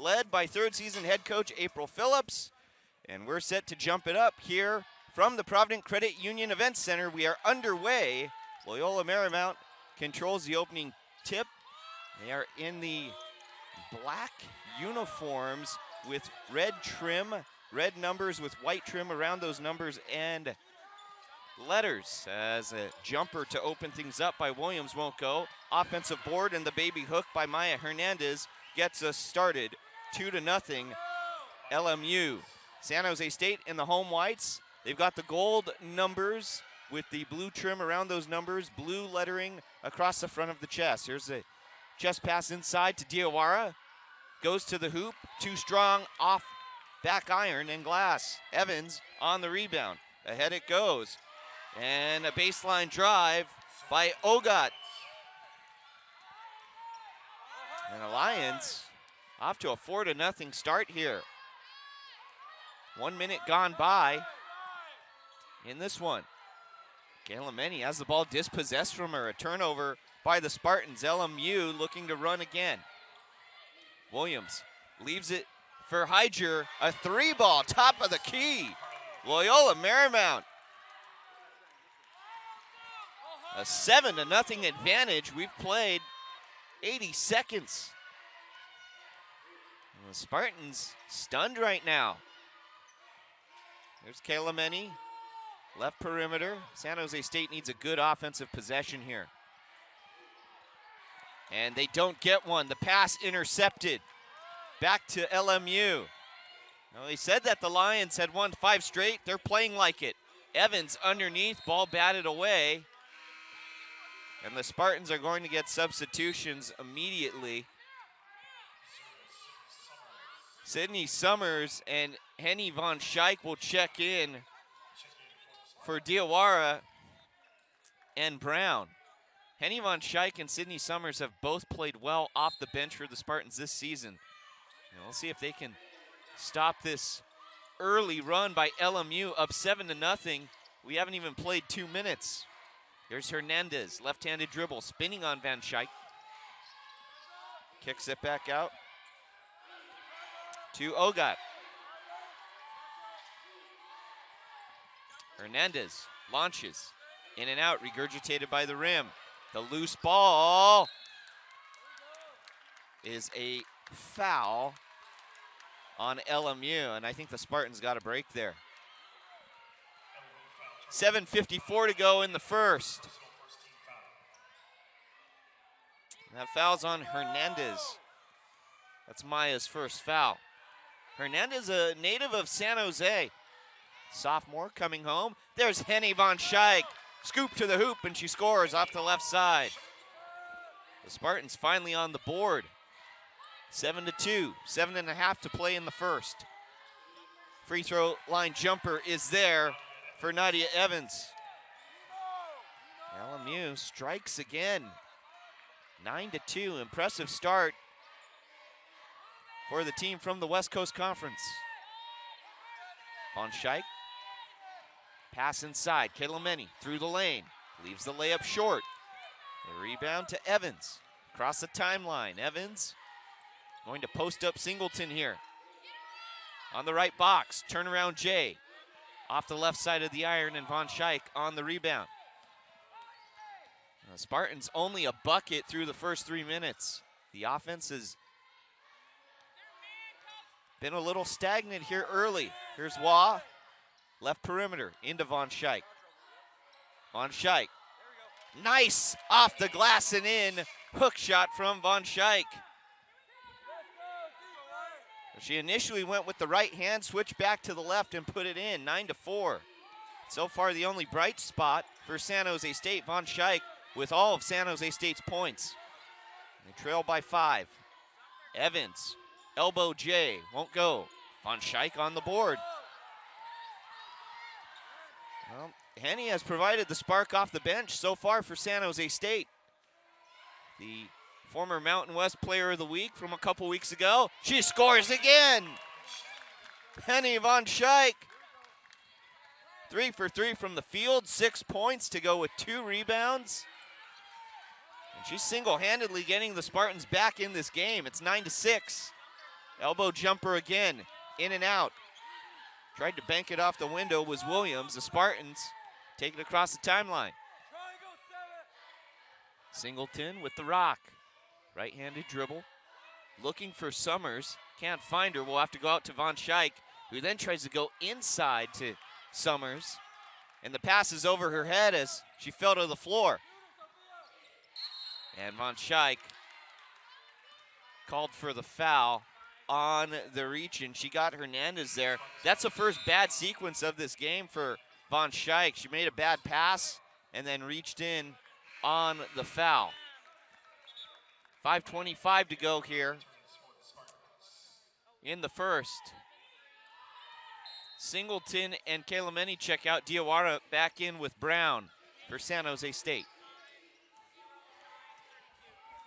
led by third season head coach April Phillips. And we're set to jump it up here from the Provident Credit Union Events Center. We are underway. Loyola Marymount controls the opening tip. They are in the black uniforms with red trim, red numbers with white trim around those numbers and letters, as a jumper to open things up by Williams won't go. Offensive board and the baby hook by Maya Hernandez gets us started. 2-0 LMU. San Jose State in the home whites. They've got the gold numbers with the blue trim around those numbers, blue lettering across the front of the chest. Here's a chest pass inside to Diawara. Goes to the hoop, too strong, off back iron and glass. Evans on the rebound. Ahead it goes. And a baseline drive by Ogat. And the Lions off to a 4-0 start here. 1 minute gone by in this one. Kayla Meni has the ball dispossessed from her. A turnover by the Spartans. LMU looking to run again. Williams leaves it for Hyger. A 3-ball, top of the key. Loyola Marymount. A 7-0 advantage. We've played 80 seconds. And the Spartans stunned right now. There's Kayla Meni, left perimeter. San Jose State needs a good offensive possession here. And they don't get one. The pass intercepted. Back to LMU. Now, they said that the Lions had won 5 straight. They're playing like it. Evans underneath, ball batted away. And the Spartans are going to get substitutions immediately. Sydney Summers and Hennie van Schaik will check in for Diawara and Brown. Hennie van Schaik and Sydney Summers have both played well off the bench for the Spartans this season. And we'll see if they can stop this early run by LMU up 7-0. We haven't even played 2 minutes. Here's Hernandez, left-handed dribble, spinning on Van Schaik. Kicks it back out to Ogat. Hernandez launches in and out, regurgitated by the rim. The loose ball is a foul on LMU, and I think the Spartans got a break there. 7:54 to go in the first. That foul's on Hernandez. That's Maya's first foul. Hernandez, a native of San Jose. Sophomore coming home. There's Hennie van Schaik. Scoop to the hoop, and she scores off the left side. The Spartans finally on the board. 7-2, 7.5 to play in the first. Free throw line jumper is there for Nadia Evans. LMU strikes again. 9-2, impressive start for the team from the West Coast Conference. Van Schaik, pass inside, Kayla Meni through the lane, leaves the layup short. The rebound to Evans, across the timeline. Evans going to post up Singleton here. On the right box, turnaround Jay. Off the left side of the iron, and Van Schaik on the rebound. The Spartans only a bucket through the first 3 minutes. The offense has been a little stagnant here early. Here's Waugh, left perimeter, into Van Schaik. Van Schaik, nice, off the glass and in. Hook shot from Van Schaik. She initially went with the right hand, switched back to the left and put it in, 9-4. So far the only bright spot for San Jose State, Van Schaik with all of San Jose State's points. They trail by 5. Evans, elbow J, won't go. Van Schaik on the board. Well, Hennie has provided the spark off the bench so far for San Jose State. The former Mountain West Player of the Week from a couple weeks ago. She scores again. Hennie van Schaik. 3 for 3 from the field, 6 points to go with 2 rebounds. And she's single-handedly getting the Spartans back in this game. It's 9-6. Elbow jumper again, in and out. Tried to bank it off the window was Williams. The Spartans take it across the timeline. Singleton with the rock. Right-handed dribble. Looking for Summers. Can't find her. We'll have to go out to Van Schaik, who then tries to go inside to Summers. And the pass is over her head as she fell to the floor. And Van Schaik called for the foul on the reach, and she got Hernandez there. That's the first bad sequence of this game for Van Schaik. She made a bad pass and then reached in on the foul. 5:25 to go here in the first. Singleton and Kalameni check out. Diawara back in with Brown for San Jose State.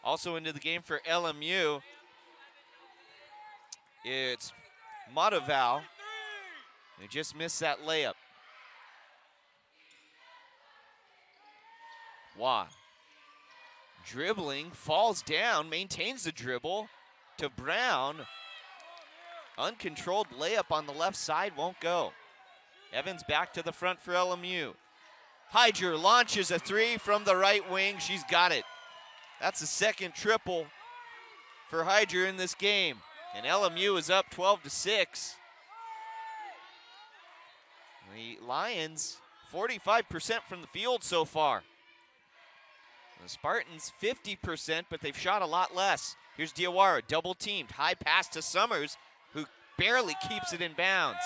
Also into the game for LMU, it's Mataval, who just missed that layup. Wah. Dribbling, falls down, maintains the dribble to Brown. Uncontrolled layup on the left side, won't go. Evans back to the front for LMU. Hyder launches a three from the right wing. She's got it. That's the second triple for Hyder in this game. And LMU is up 12-6. The Lions, 45% from the field so far. The Spartans, 50%, but they've shot a lot less. Here's Diawara, double teamed. High pass to Summers, who barely keeps it in bounds.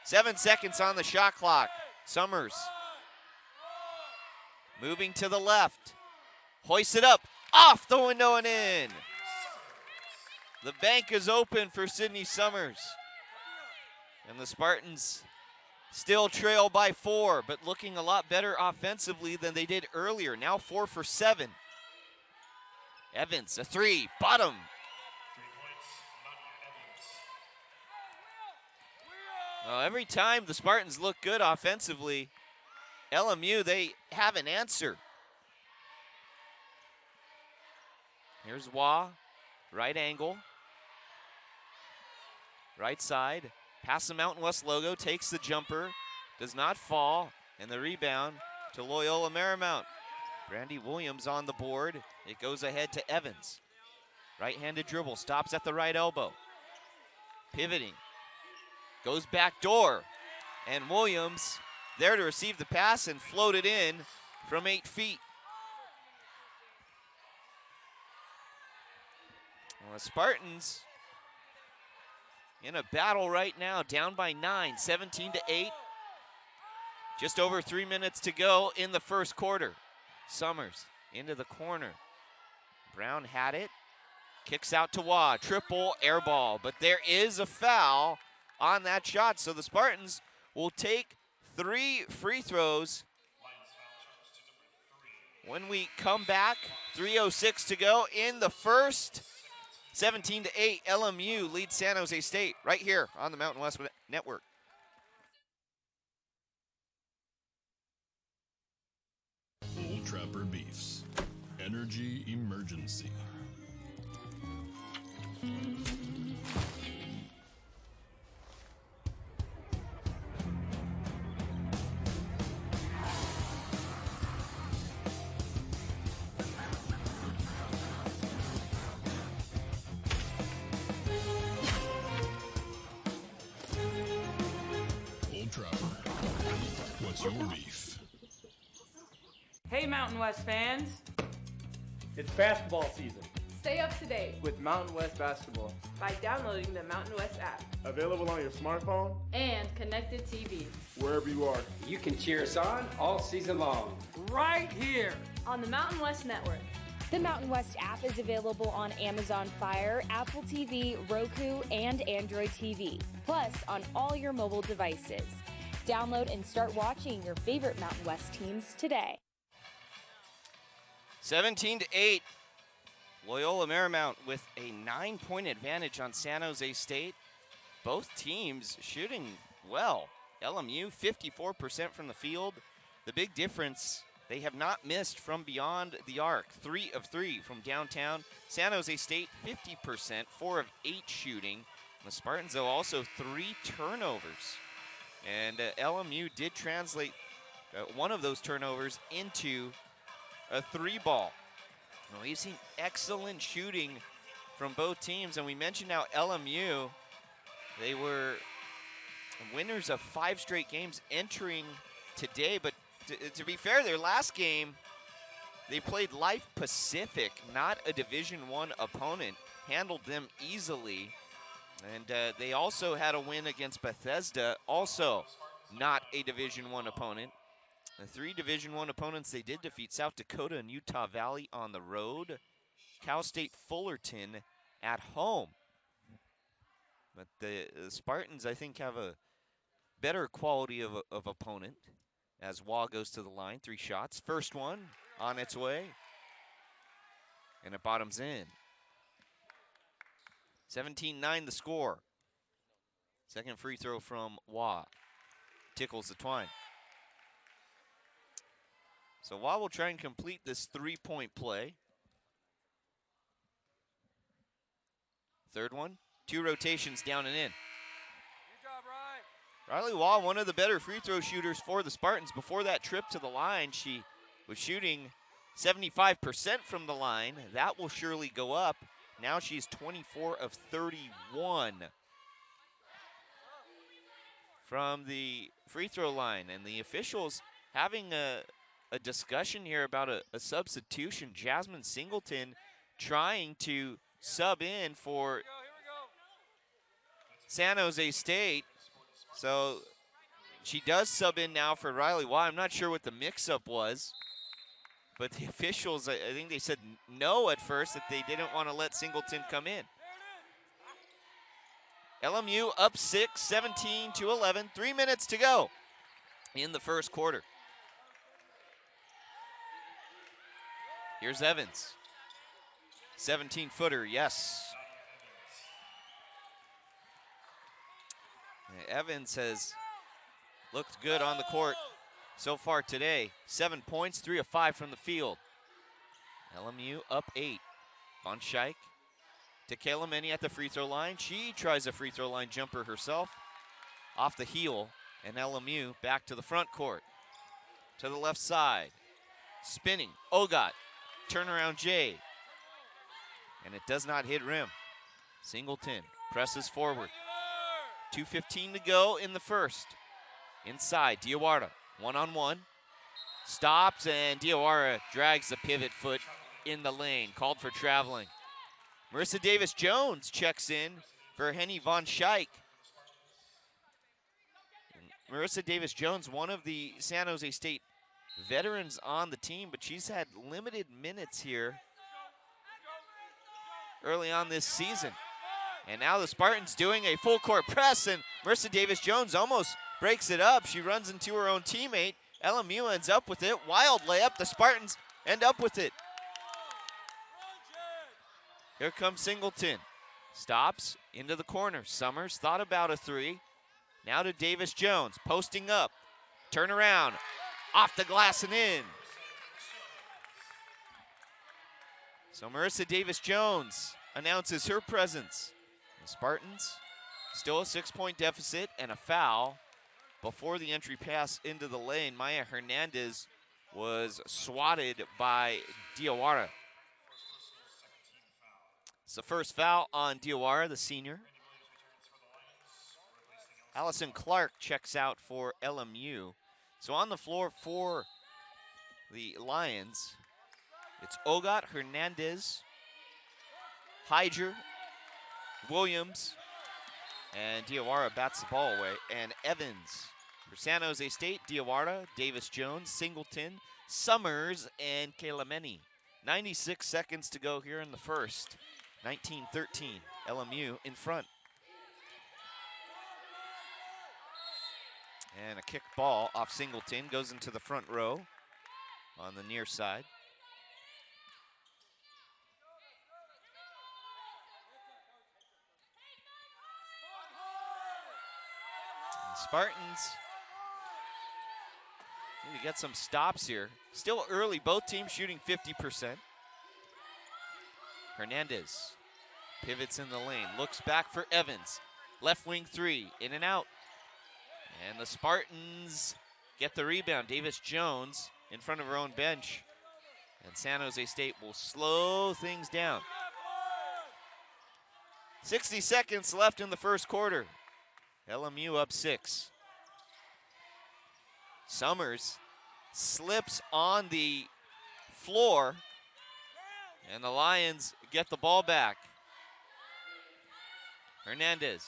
7 seconds on the shot clock. Summers moving to the left. Hoists it up, off the window and in. The bank is open for Sydney Summers. And the Spartans still trail by 4, but looking a lot better offensively than they did earlier. Now 4 for 7. Evans, a three, bottom. Well, every time the Spartans look good offensively, LMU, they have an answer. Here's Wah, right angle. Right side, past the Mountain West logo, takes the jumper, does not fall, and the rebound to Loyola Marymount. Brandy Williams on the board. It goes ahead to Evans. Right-handed dribble, stops at the right elbow. Pivoting, goes back door, and Williams there to receive the pass and float it in from 8 feet. Well, the Spartans in a battle right now, down by 9, 17-8. Just over 3 minutes to go in the first quarter. Summers into the corner. Brown had it, kicks out to Wah, triple air ball, but there is a foul on that shot, so the Spartans will take 3 free throws. When we come back, 3:06 to go in the first. 17-8, LMU leads San Jose State right here on the Mountain West Network. Bull Trapper Beefs. Energy emergency. What's your beef? Hey Mountain West fans! It's basketball season Stay up to date with Mountain West Basketball. by downloading the Mountain West app Available on your smartphone, and connected TV wherever you are. You can cheer us on all season long. Right here! on the Mountain West Network. The Mountain West app is available on Amazon Fire, Apple TV, Roku, and Android TV, plus on all your mobile devices. Download and start watching your favorite Mountain West teams today. 17-8, Loyola Marymount with a 9-point advantage on San Jose State. Both teams shooting well. LMU 54% from the field. The big difference, they have not missed from beyond the arc. 3 of 3 from downtown. San Jose State 50%, 4 of 8 shooting. The Spartans, though, also 3 turnovers. And LMU did translate one of those turnovers into a 3-ball. Now, we've seen excellent shooting from both teams, and we mentioned now LMU, they were winners of 5 straight games entering today, but to be fair, their last game, they played Life Pacific, not a Division I opponent, handled them easily, and they also had a win against Bethesda, also not a Division I opponent. The 3 Division I opponents they did defeat: South Dakota and Utah Valley on the road, Cal State Fullerton at home. But the Spartans, I think, have a better quality of opponent as Waugh goes to the line. 3 shots. First one on its way, and it bottoms in. 17-9 the score. Second free throw from Waugh. Tickles the twine. So Waugh will try and complete this 3-point play. Third one, 2 rotations down and in. Good job, Riley Waugh, one of the better free throw shooters for the Spartans. Before that trip to the line, she was shooting 75% from the line. That will surely go up. Now she's 24 of 31 from the free throw line. And the officials having a discussion here about a substitution. Jasmine Singleton trying to sub in for San Jose State. So she does sub in now for Riley Waugh. I'm not sure what the mix-up was, but the officials, I think they said no at first, that they didn't want to let Singleton come in. LMU up 6, 17-11, 3 minutes to go in the first quarter. Here's Evans. 17-footer, yes. Evans has looked good on the court so far today. 7 points, 3 of 5 from the field. LMU up 8. Van Schaik to Kayla Menny at the free throw line. She tries a free throw line jumper herself off the heel, and LMU back to the front court. To the left side. Spinning. Ogot. Turnaround J. And it does not hit rim. Singleton presses forward. 2:15 to go in the first. Inside, Diawara, one-on-one. Stops, and Diawara drags the pivot foot in the lane. Called for traveling. Marissa Davis-Jones checks in for Hennie van Schaik. Marissa Davis-Jones, one of the San Jose State veterans on the team, but she's had limited minutes here early on this season. And now the Spartans doing a full court press, and Marissa Davis-Jones almost breaks it up. She runs into her own teammate. LMU ends up with it. Wild layup. The Spartans end up with it. Here comes Singleton. Stops into the corner. Summers thought about a 3. Now to Davis-Jones. Posting up. Turn around. Off the glass and in. So Marissa Davis-Jones announces her presence. The Spartans still a 6-point deficit and a foul before the entry pass into the lane. Maya Hernandez was swatted by Diawara. It's the first foul on Diawara, the senior. Allison Clark checks out for LMU. So on the floor for the Lions, it's Ogot, Hernandez, Hyger, Williams, and Diawara bats the ball away. And Evans for San Jose State, Diawara, Davis-Jones, Singleton, Summers, and Kayla Menny. 96 seconds to go here in the first. 19-13, LMU in front. And a kick ball off Singleton goes into the front row on the near side. Spartans need to get some stops here. Still early, both teams shooting 50%. Hernandez pivots in the lane, looks back for Evans. Left wing three, in and out. And the Spartans get the rebound. Davis Jones in front of her own bench. And San Jose State will slow things down. 60 seconds left in the first quarter. LMU up 6. Summers slips on the floor, and the Lions get the ball back. Hernandez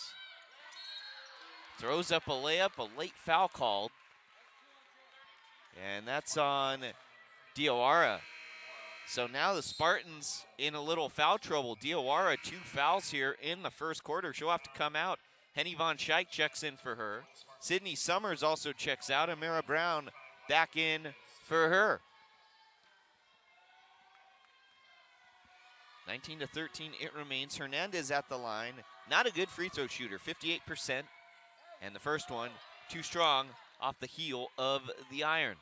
throws up a layup, a late foul called. And that's on Diawara. So now the Spartans in a little foul trouble. Diawara, 2 fouls here in the first quarter. She'll have to come out. Hennie van Schaik checks in for her. Sydney Summers also checks out. And Mara Brown back in for her. 19-13 it remains. Hernandez at the line. Not a good free throw shooter, 58%. And the first one, too strong off the heel of the iron.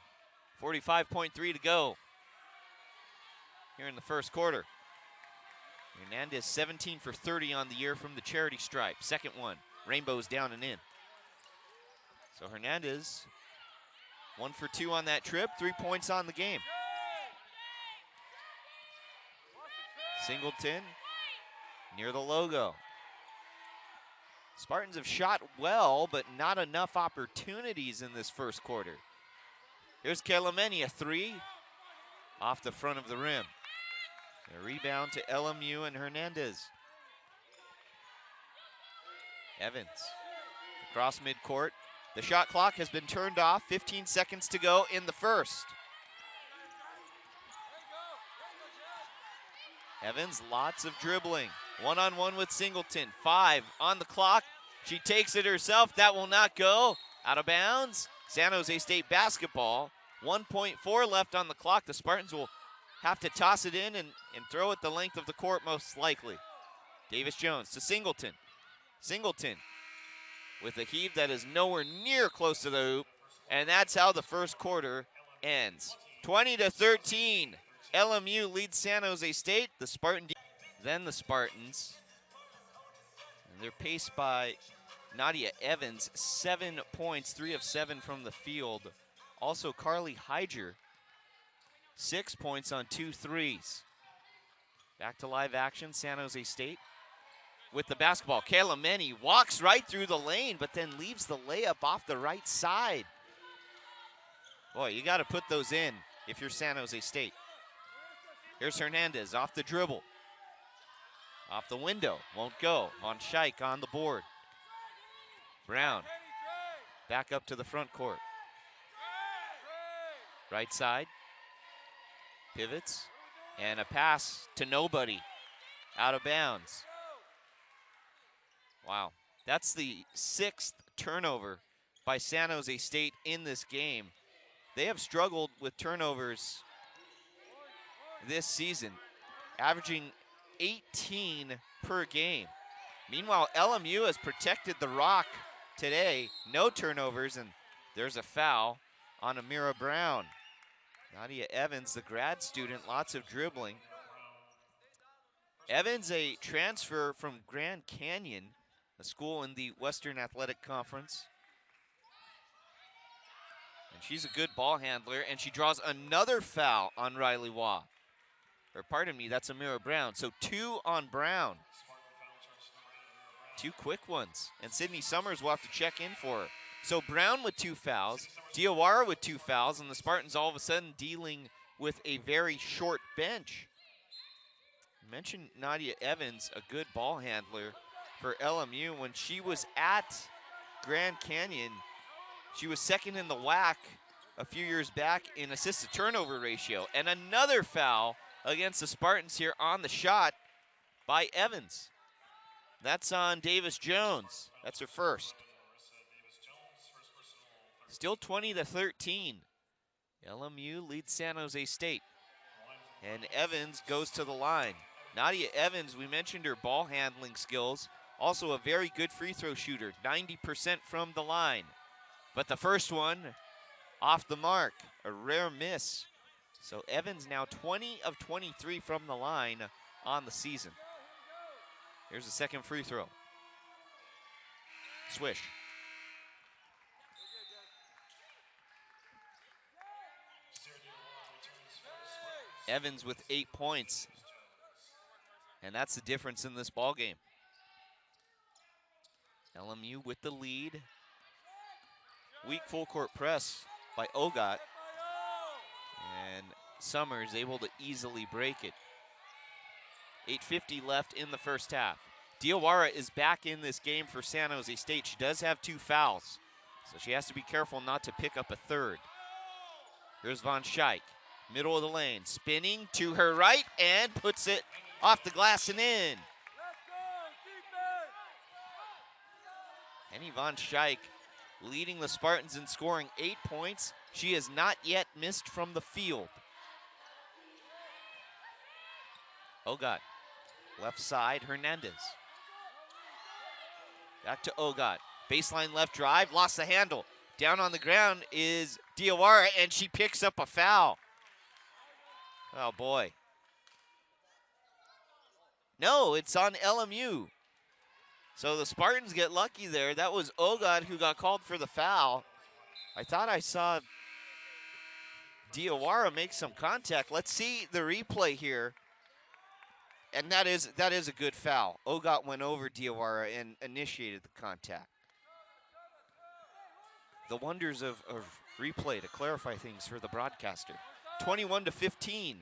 45.3 to go here in the first quarter. Hernandez 17 for 30 on the year from the charity stripe. Second one, Rainbows down and in. So Hernandez, 1 for 2 on that trip, 3 points on the game. Singleton near the logo. Spartans have shot well, but not enough opportunities in this first quarter. Here's Kelemeni, a 3 off the front of the rim. A rebound to LMU and Hernandez. Evans across midcourt. The shot clock has been turned off. 15 seconds to go in the first. Evans, lots of dribbling. One-on-one with Singleton. 5 on the clock. She takes it herself. That will not go. Out of bounds. San Jose State basketball. 1.4 left on the clock. The Spartans will have to toss it in and throw it the length of the court most likely. Davis Jones to Singleton. Singleton with a heave that is nowhere near close to the hoop. And that's how the first quarter ends. 20-13. LMU leads San Jose State. Then the Spartans. And they're paced by Nadia Evans. 7 points, 3 of 7 from the field. Also Carly Hyger, 6 points on 2 threes. Back to live action, San Jose State with the basketball. Kelemeni walks right through the lane, but then leaves the layup off the right side. Boy, you got to put those in if you're San Jose State. Here's Hernandez off the dribble. Off the window, won't go. Van Schaik on the board. Brown back up to the front court. Right side, pivots, and a pass to nobody, out of bounds. Wow, that's the 6th turnover by San Jose State in this game. They have struggled with turnovers this season, averaging 18 per game. Meanwhile, LMU has protected the rock today. No turnovers, and there's a foul on Amira Brown. Nadia Evans, the grad student, lots of dribbling. Evans, a transfer from Grand Canyon, a school in the Western Athletic Conference. And she's a good ball handler, and she draws another foul on Riley Waugh. Or pardon me, that's Amira Brown. So 2 on Brown. 2 quick ones. And Sydney Summers will have to check in for her. So Brown with 2 fouls, Diawara with 2 fouls, and the Spartans all of a sudden dealing with a very short bench. I mentioned Nadia Evans, a good ball handler for LMU. When she was at Grand Canyon, she was second in the WAC a few years back in assist-to-turnover ratio. And another foul against the Spartans here on the shot by Evans. That's on Davis Jones. That's her first. Still 20-13. LMU leads San Jose State. And Evans goes to the line. Nadia Evans, we mentioned her ball handling skills. Also a very good free throw shooter, 90% from the line. But the first one, off the mark, a rare miss. So Evans now 20 of 23 from the line on the season. Here's the second free throw. Swish. Evans with 8 points. And that's the difference in this ball game. LMU with the lead. Weak full court press by Ogot. And Summers able to easily break it. 8:50 left in the first half. Diawara is back in this game for San Jose State. She does have 2 fouls, so she has to be careful not to pick up a third. Here's Van Schaik, middle of the lane, spinning to her right and puts it off the glass and in. Hennie van Schaik leading the Spartans in scoring 8 points. She has not yet missed from the field. Ogot, left side, Hernandez. Back to Ogot. Baseline left drive, lost the handle. Down on the ground is Diawara, and she picks up a foul. Oh, boy. No, it's on LMU. So the Spartans get lucky there. That was Ogot who got called for the foul. I thought I saw Diawara make some contact. Let's see the replay here. And that is a good foul. Ogot went over Diawara and initiated the contact. The wonders of replay to clarify things for the broadcaster. 21-15.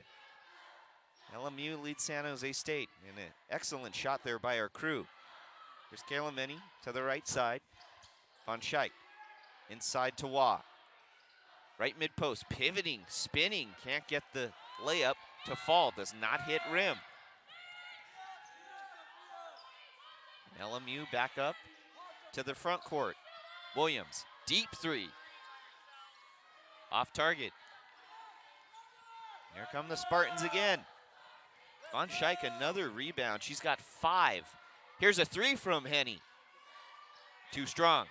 LMU leads San Jose State. And an excellent shot there by our crew. Here's Kayla Menny to the right side. Van Schaik inside to Waugh. Right mid post, pivoting, spinning. Can't get the layup to fall. Does not hit rim. LMU back up to the front court. Williams, deep three. Off target. Here come the Spartans again. Van Schaik, another rebound. She's got 5. Here's a 3 from Hennie. Too strong.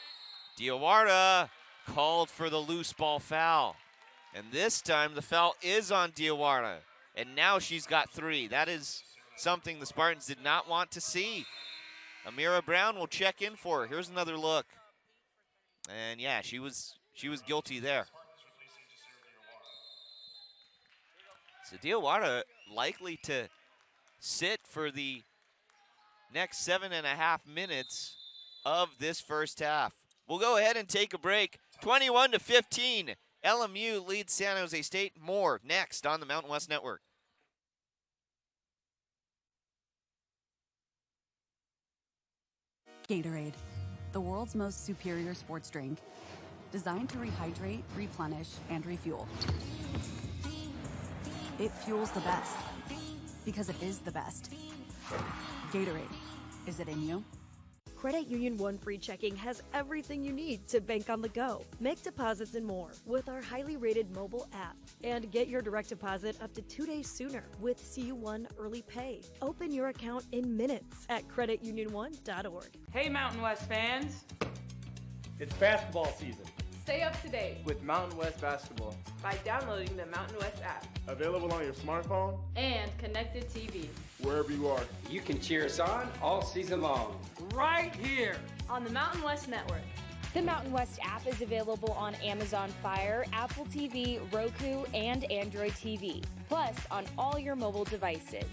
Diawara called for the loose ball foul. And this time the foul is on Diawara. And now she's got 3. That is something the Spartans did not want to see. Amira Brown will check in for her. Here's another look. And yeah, she was guilty there. So Diawara likely to sit for the next 7.5 minutes of this first half. We'll go ahead and take a break. 21-15. LMU leads San Jose State. More next on the Mountain West Network. Gatorade, the world's most superior sports drink, designed to rehydrate, replenish, and refuel. It fuels the best, because it is the best. Gatorade, is it in you? Credit Union One Free Checking has everything you need to bank on the go. Make deposits and more with our highly rated mobile app. And get your direct deposit up to 2 days sooner with CU1 Early Pay. Open your account in minutes at creditunion1.org. Hey, Mountain West fans. It's basketball season. Stay up to date With Mountain West Basketball. by downloading the Mountain West app Available on your smartphone, and connected TV. wherever you are. You can cheer us on all season long. Right here. On the Mountain West Network. The Mountain West app is available on Amazon Fire, Apple TV, Roku, and Android TV, plus on all your mobile devices.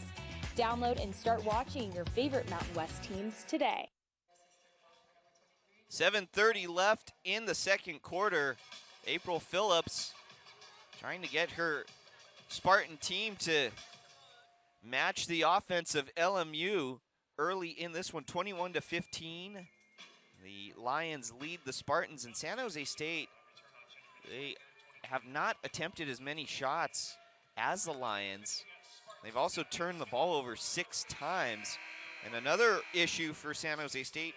Download and start watching your favorite Mountain West teams today. 7:30 left in the second quarter. April Phillips trying to get her Spartan team to match the offense of LMU early in this one, 21-15. The Lions lead the Spartans, and San Jose State, they have not attempted as many shots as the Lions. They've also turned the ball over 6 times. And another issue for San Jose State,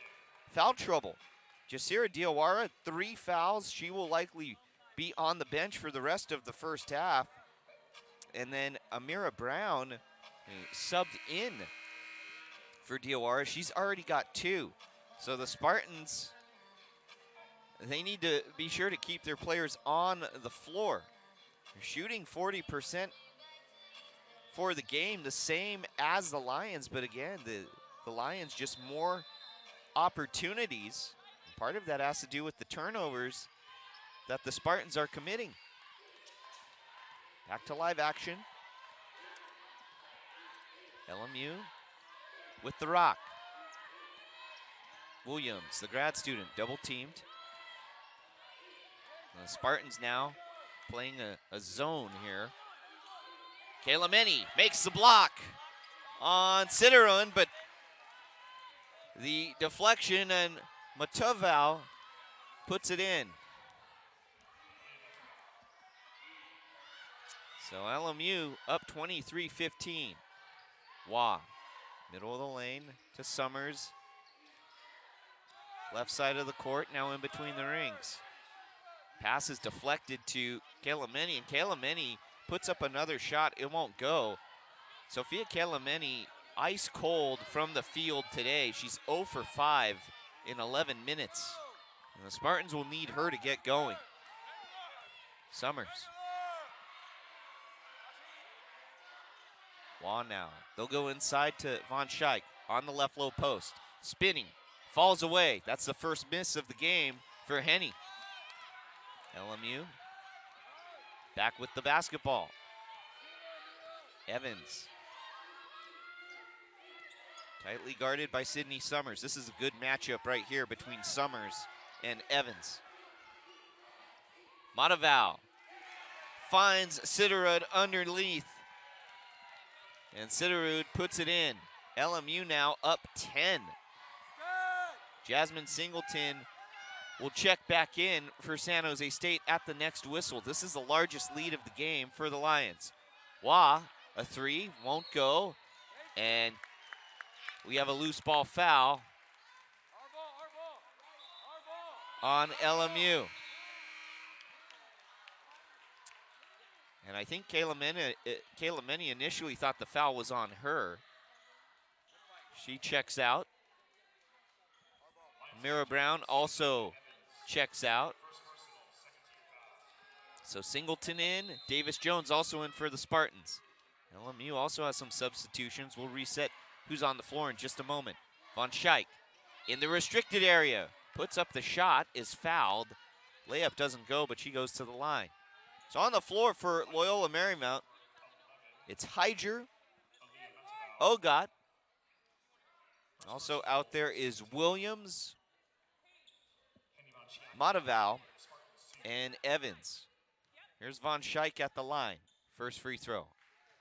foul trouble. Jasira Diawara, 3 fouls. She will likely be on the bench for the rest of the first half. And then Amira Brown subbed in for Diawara. She's already got 2. So the Spartans, they need to be sure to keep their players on the floor. They're shooting 40% for the game, the same as the Lions. But again, the Lions just more opportunities. Part of that has to do with the turnovers that the Spartans are committing. Back to live action. LMU with the rock. Williams, the grad student, double teamed. And the Spartans now playing a zone here. Kalemeni makes the block on Ciderun, but the deflection and Matoval puts it in. So LMU up 23-15. Wah, middle of the lane to Summers. Left side of the court, now in between the rings. Pass is deflected to Kalemeni, and Kalemeni puts up another shot. It won't go. Sophia Kalemeni, ice cold from the field today. She's 0 for 5 in 11 minutes. And the Spartans will need her to get going. Summers. Wah now. They'll go inside to Van Schaik on the left low post. Spinning. Falls away. That's the first miss of the game for Hennie. LMU back with the basketball. Evans. Tightly guarded by Sydney Summers. This is a good matchup right here between Summers and Evans. Mataval finds Siderud underneath. And Siderud puts it in. LMU now up 10. Jasmine Singleton will check back in for San Jose State at the next whistle. This is the largest lead of the game for the Lions. Wah, a three, won't go. And we have a loose ball foul on LMU. And I think Kalemeni initially thought the foul was on her. She checks out. Mira Brown also checks out. So Singleton in, Davis Jones also in for the Spartans. LMU also has some substitutions. We'll reset who's on the floor in just a moment. Van Schaik in the restricted area. Puts up the shot, is fouled. Layup doesn't go, but she goes to the line. So on the floor for Loyola Marymount, it's Hyger, Ogot. Also out there is Williams, Mataval, and Evans. Here's Van Schaik at the line. First free throw.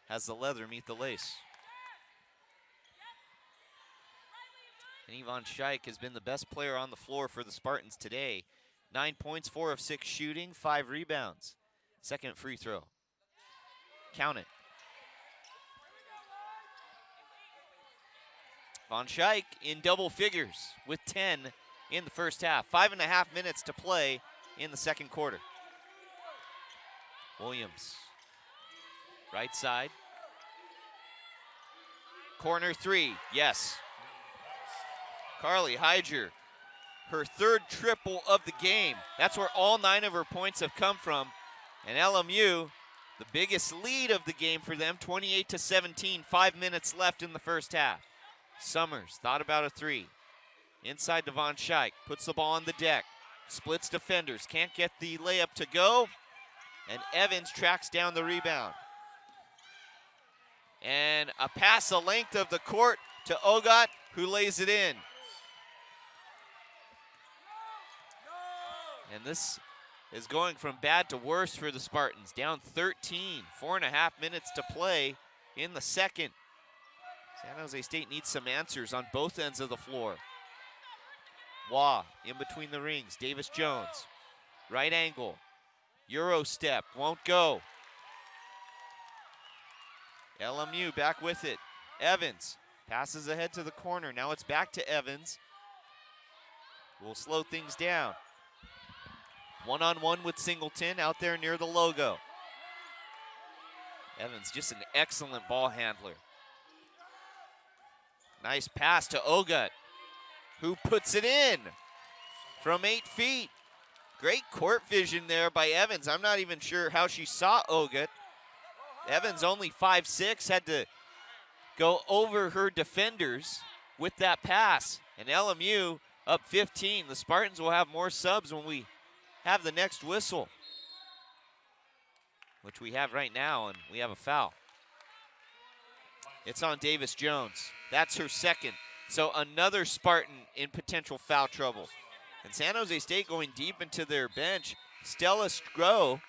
Has the leather meet the lace. Hennie van Schaik has been the best player on the floor for the Spartans today. 9 points, 4 of 6 shooting, 5 rebounds. Second free throw. Count it. Van Schaik in double figures with 10 in the first half. 5.5 minutes to play in the second quarter. Williams. Right side. Corner three. Yes. Carly Hyger. Her third triple of the game. That's where all 9 of her points have come from. And LMU, the biggest lead of the game for them, 28-17, 5 minutes left in the first half. Summers thought about a three. Inside to Van Schaik, puts the ball on the deck, splits defenders, can't get the layup to go, and Evans tracks down the rebound. And a pass the length of the court to Ogot, who lays it in. And this is going from bad to worse for the Spartans. Down 13, 4.5 minutes to play in the second. San Jose State needs some answers on both ends of the floor. Wah in between the rings. Davis Jones, right angle. Euro step, won't go. LMU back with it. Evans passes ahead to the corner. Now it's back to Evans. We'll slow things down. One-on-one with Singleton out there near the logo. Evans, just an excellent ball handler. Nice pass to Ogut, who puts it in from 8 feet. Great court vision there by Evans. I'm not even sure how she saw Ogut. Evans only 5'6", had to go over her defenders with that pass. And LMU up 15. The Spartans will have more subs when we have the next whistle, which we have right now, and we have a foul. It's on Davis Jones. That's her second. So another Spartan in potential foul trouble. And San Jose State going deep into their bench. Stella Skro,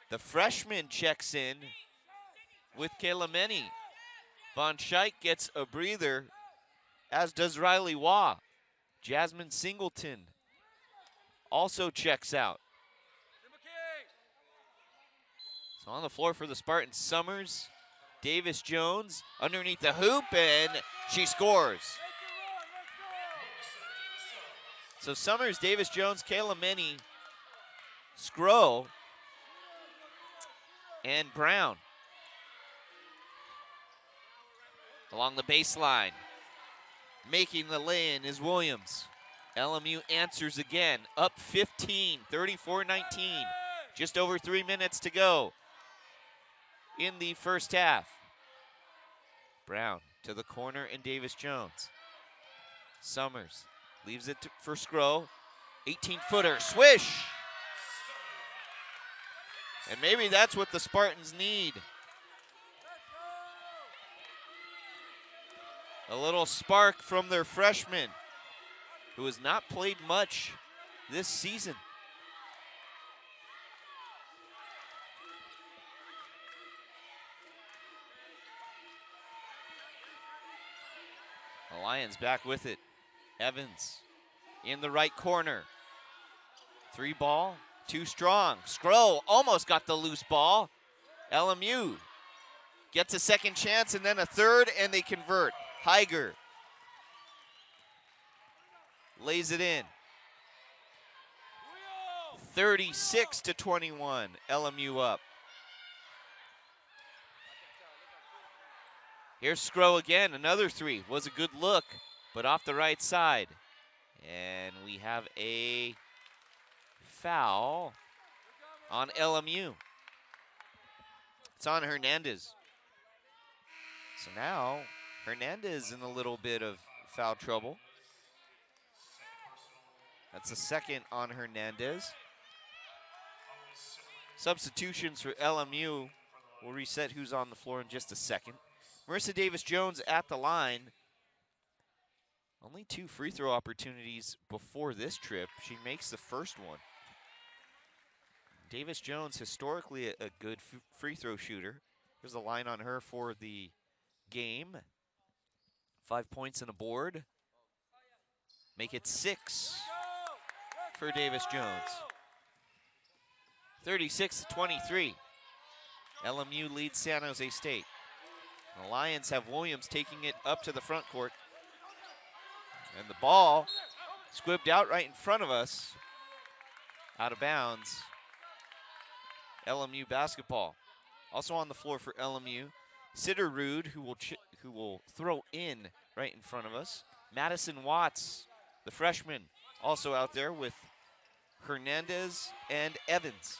the freshman, checks in with Kayla Menny. Van Schaik gets a breather, as does Riley Waugh. Jasmine Singleton also checks out. So on the floor for the Spartans, Summers, Davis Jones underneath the hoop, and she scores. So Summers, Davis Jones, Kayla Menny, Skro, and Brown. Along the baseline, making the lay-in is Williams. LMU answers again, up 15, 34-19. Just over 3 minutes to go in the first half. Brown to the corner and Davis Jones. Summers leaves it for Skro. 18-footer, swish! And maybe that's what the Spartans need. A little spark from their freshman, who has not played much this season. The Lions back with it. Evans in the right corner. 3 ball, too strong. Skro almost got the loose ball. LMU gets a second chance and then a third, and they convert. Higer lays it in. 36-21, LMU up. Here's Skro again, another 3. Was a good look, but off the right side. And we have a foul on LMU. It's on Hernandez. So now Hernandez in a little bit of foul trouble. That's the second on Hernandez. Substitutions for LMU. We'll reset who's on the floor in just a second. Marissa Davis-Jones at the line. Only 2 free throw opportunities before this trip. She makes the first one. Davis-Jones, historically a good free throw shooter. There's a line on her for the game. 5 points and a board. Make it 6 for Davis-Jones. 36-23. LMU leads San Jose State. The Lions have Williams taking it up to the front court. And the ball squibbed out right in front of us. Out of bounds. LMU basketball. Also on the floor for LMU, Sitterud, who will throw in right in front of us. Madison Watts, the freshman, also out there with Hernandez and Evans.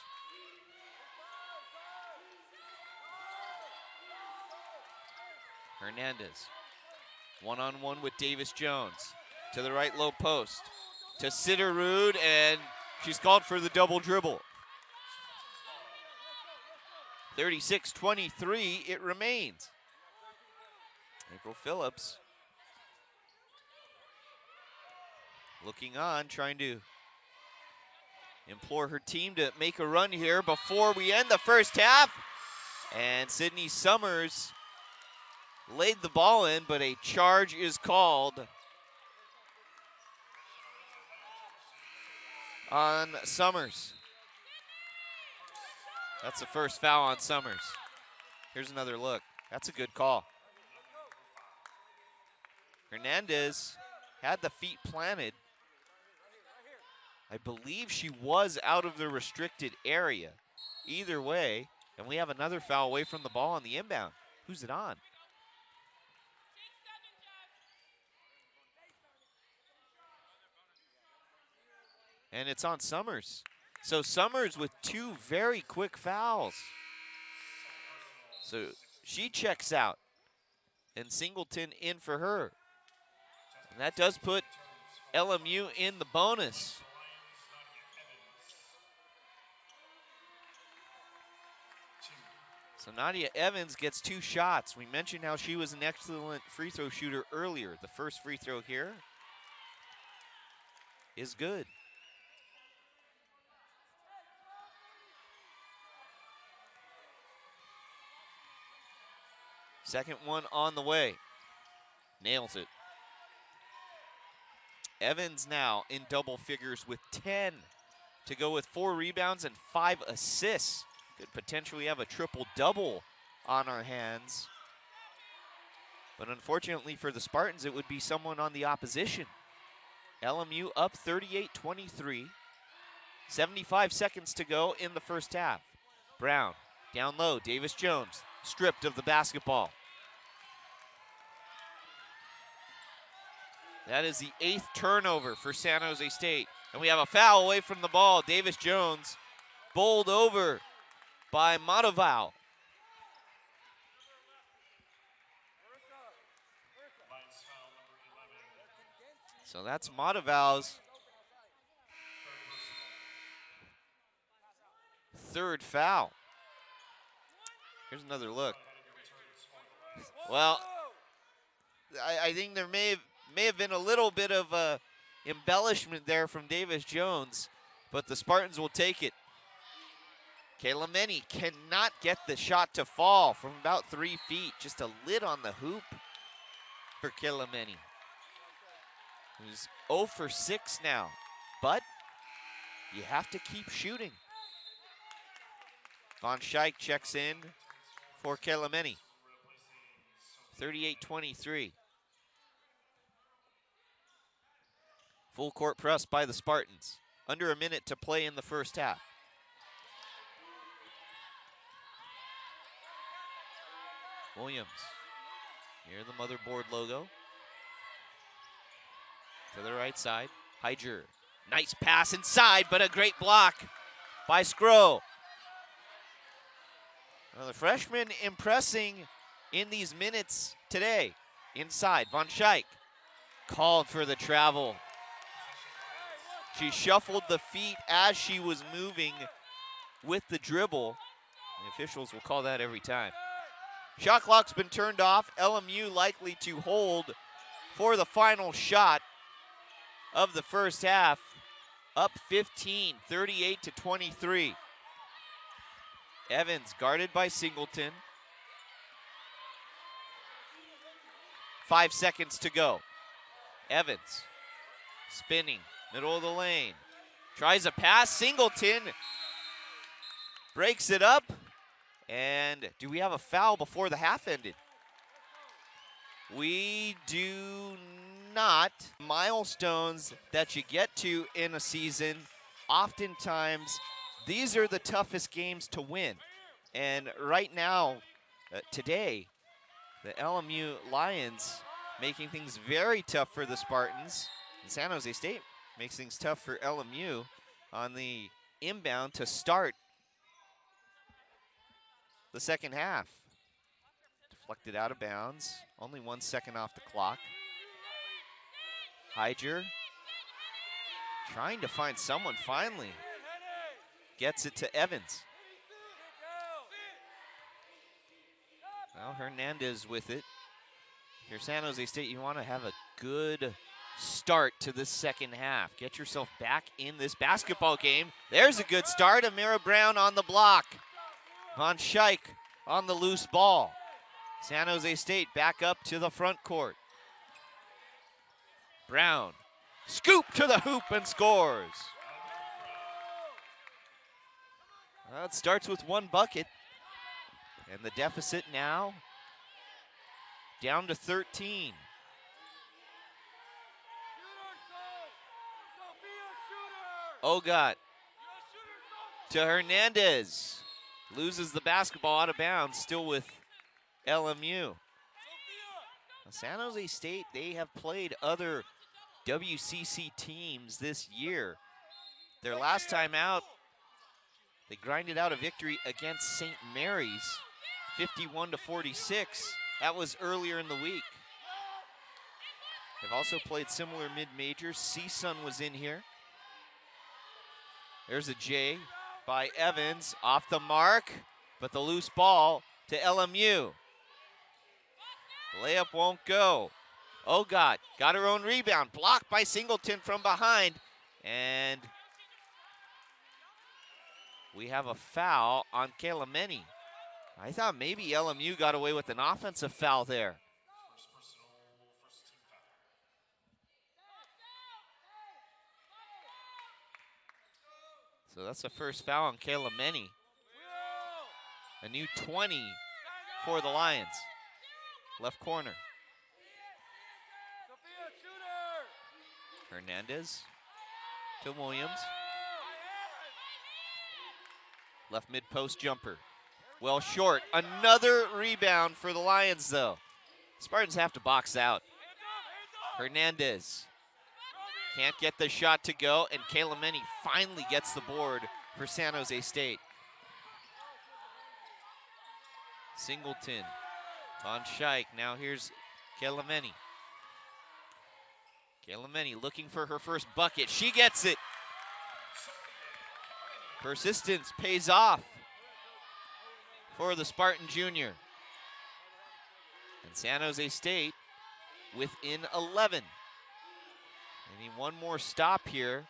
Hernandez, one-on-one with Davis Jones. To the right low post. To Sitterud, and she's called for the double dribble. 36-23, it remains. April Phillips looking on, trying to implore her team to make a run here before we end the first half. And Sydney Summers laid the ball in, but a charge is called on Summers. That's the first foul on Summers. Here's another look. That's a good call. Hernandez had the feet planted. I believe she was out of the restricted area. Either way, and we have another foul away from the ball on the inbound. Who's it on? And it's on Summers. So Summers with 2 very quick fouls. So she checks out. And Singleton in for her. And that does put LMU in the bonus. So Nadia Evans gets 2 shots. We mentioned how she was an excellent free throw shooter earlier. The first free throw here is good. Second one on the way. Nails it. Evans now in double figures with 10 to go with 4 rebounds and 5 assists. Could potentially have a triple-double on our hands. But unfortunately for the Spartans, it would be someone on the opposition. LMU up 38-23. 75 seconds to go in the first half. Brown down low. Davis Jones stripped of the basketball. That is the 8th turnover for San Jose State. And we have a foul away from the ball. Davis Jones bowled over by Mataval. So that's Mataval's 3rd foul. Here's another look. Well, I think there may have been a little bit of embellishment there from Davis Jones, but the Spartans will take it. Kayla Meni cannot get the shot to fall from about 3 feet. Just a lid on the hoop for Kayla Meni, who's 0 for 6 now. But you have to keep shooting. Van Schaik checks in for Kayla Meni. 38-23. Full court press by the Spartans. Under a minute to play in the first half. Williams, near the motherboard logo. To the right side, Hyger. Nice pass inside, but a great block by Skro. Well, the freshman impressing in these minutes today. Inside, Van Schaik called for the travel. She shuffled the feet as she was moving with the dribble. The officials will call that every time. Shot clock's been turned off. LMU likely to hold for the final shot of the first half. Up 15, 38-23. Evans guarded by Singleton. 5 seconds to go. Evans spinning, middle of the lane. Tries a pass, Singleton breaks it up. And do we have a foul before the half ended? We do not. Milestones that you get to in a season, oftentimes these are the toughest games to win. And right now, today, the LMU Lions making things very tough for the Spartans. And San Jose State makes things tough for LMU on the inbound to start the second half. Deflected out of bounds. Only 1 second off the clock. Hyger trying to find someone finally. Gets it to Evans. Well, Hernandez with it. If you're San Jose State, you want to have a good start to this second half. Get yourself back in this basketball game. There's a good start. Amira Brown on the block. Van Schaik on the loose ball. San Jose State back up to the front court. Brown, scoop to the hoop and scores. Well, it starts with 1 bucket. And the deficit now down to 13. Ogot to Hernandez. Loses the basketball out of bounds, still with LMU. Now, San Jose State, they have played other WCC teams this year. Their last time out, they grinded out a victory against St. Mary's, 51-46. That was earlier in the week. They've also played similar mid-majors. CSUN was in here. There's a J by Evans, off the mark, but the loose ball to LMU. The layup won't go. Ogot got her own rebound, blocked by Singleton from behind, and we have a foul on Kalameni. I thought maybe LMU got away with an offensive foul there. So that's the first foul on Kalameni. A new 20 for the Lions. Left corner. Hernandez to Williams. Left mid-post jumper. Well short. Another rebound for the Lions, though. Spartans have to box out. Hernandez can't get the shot to go, and Kalameni finally gets the board for San Jose State. Singleton, Van Schaik. Now here's Kalameni. Kalameni looking for her first bucket. She gets it. Persistence pays off for the Spartan Junior. And San Jose State within 11. They need one more stop here,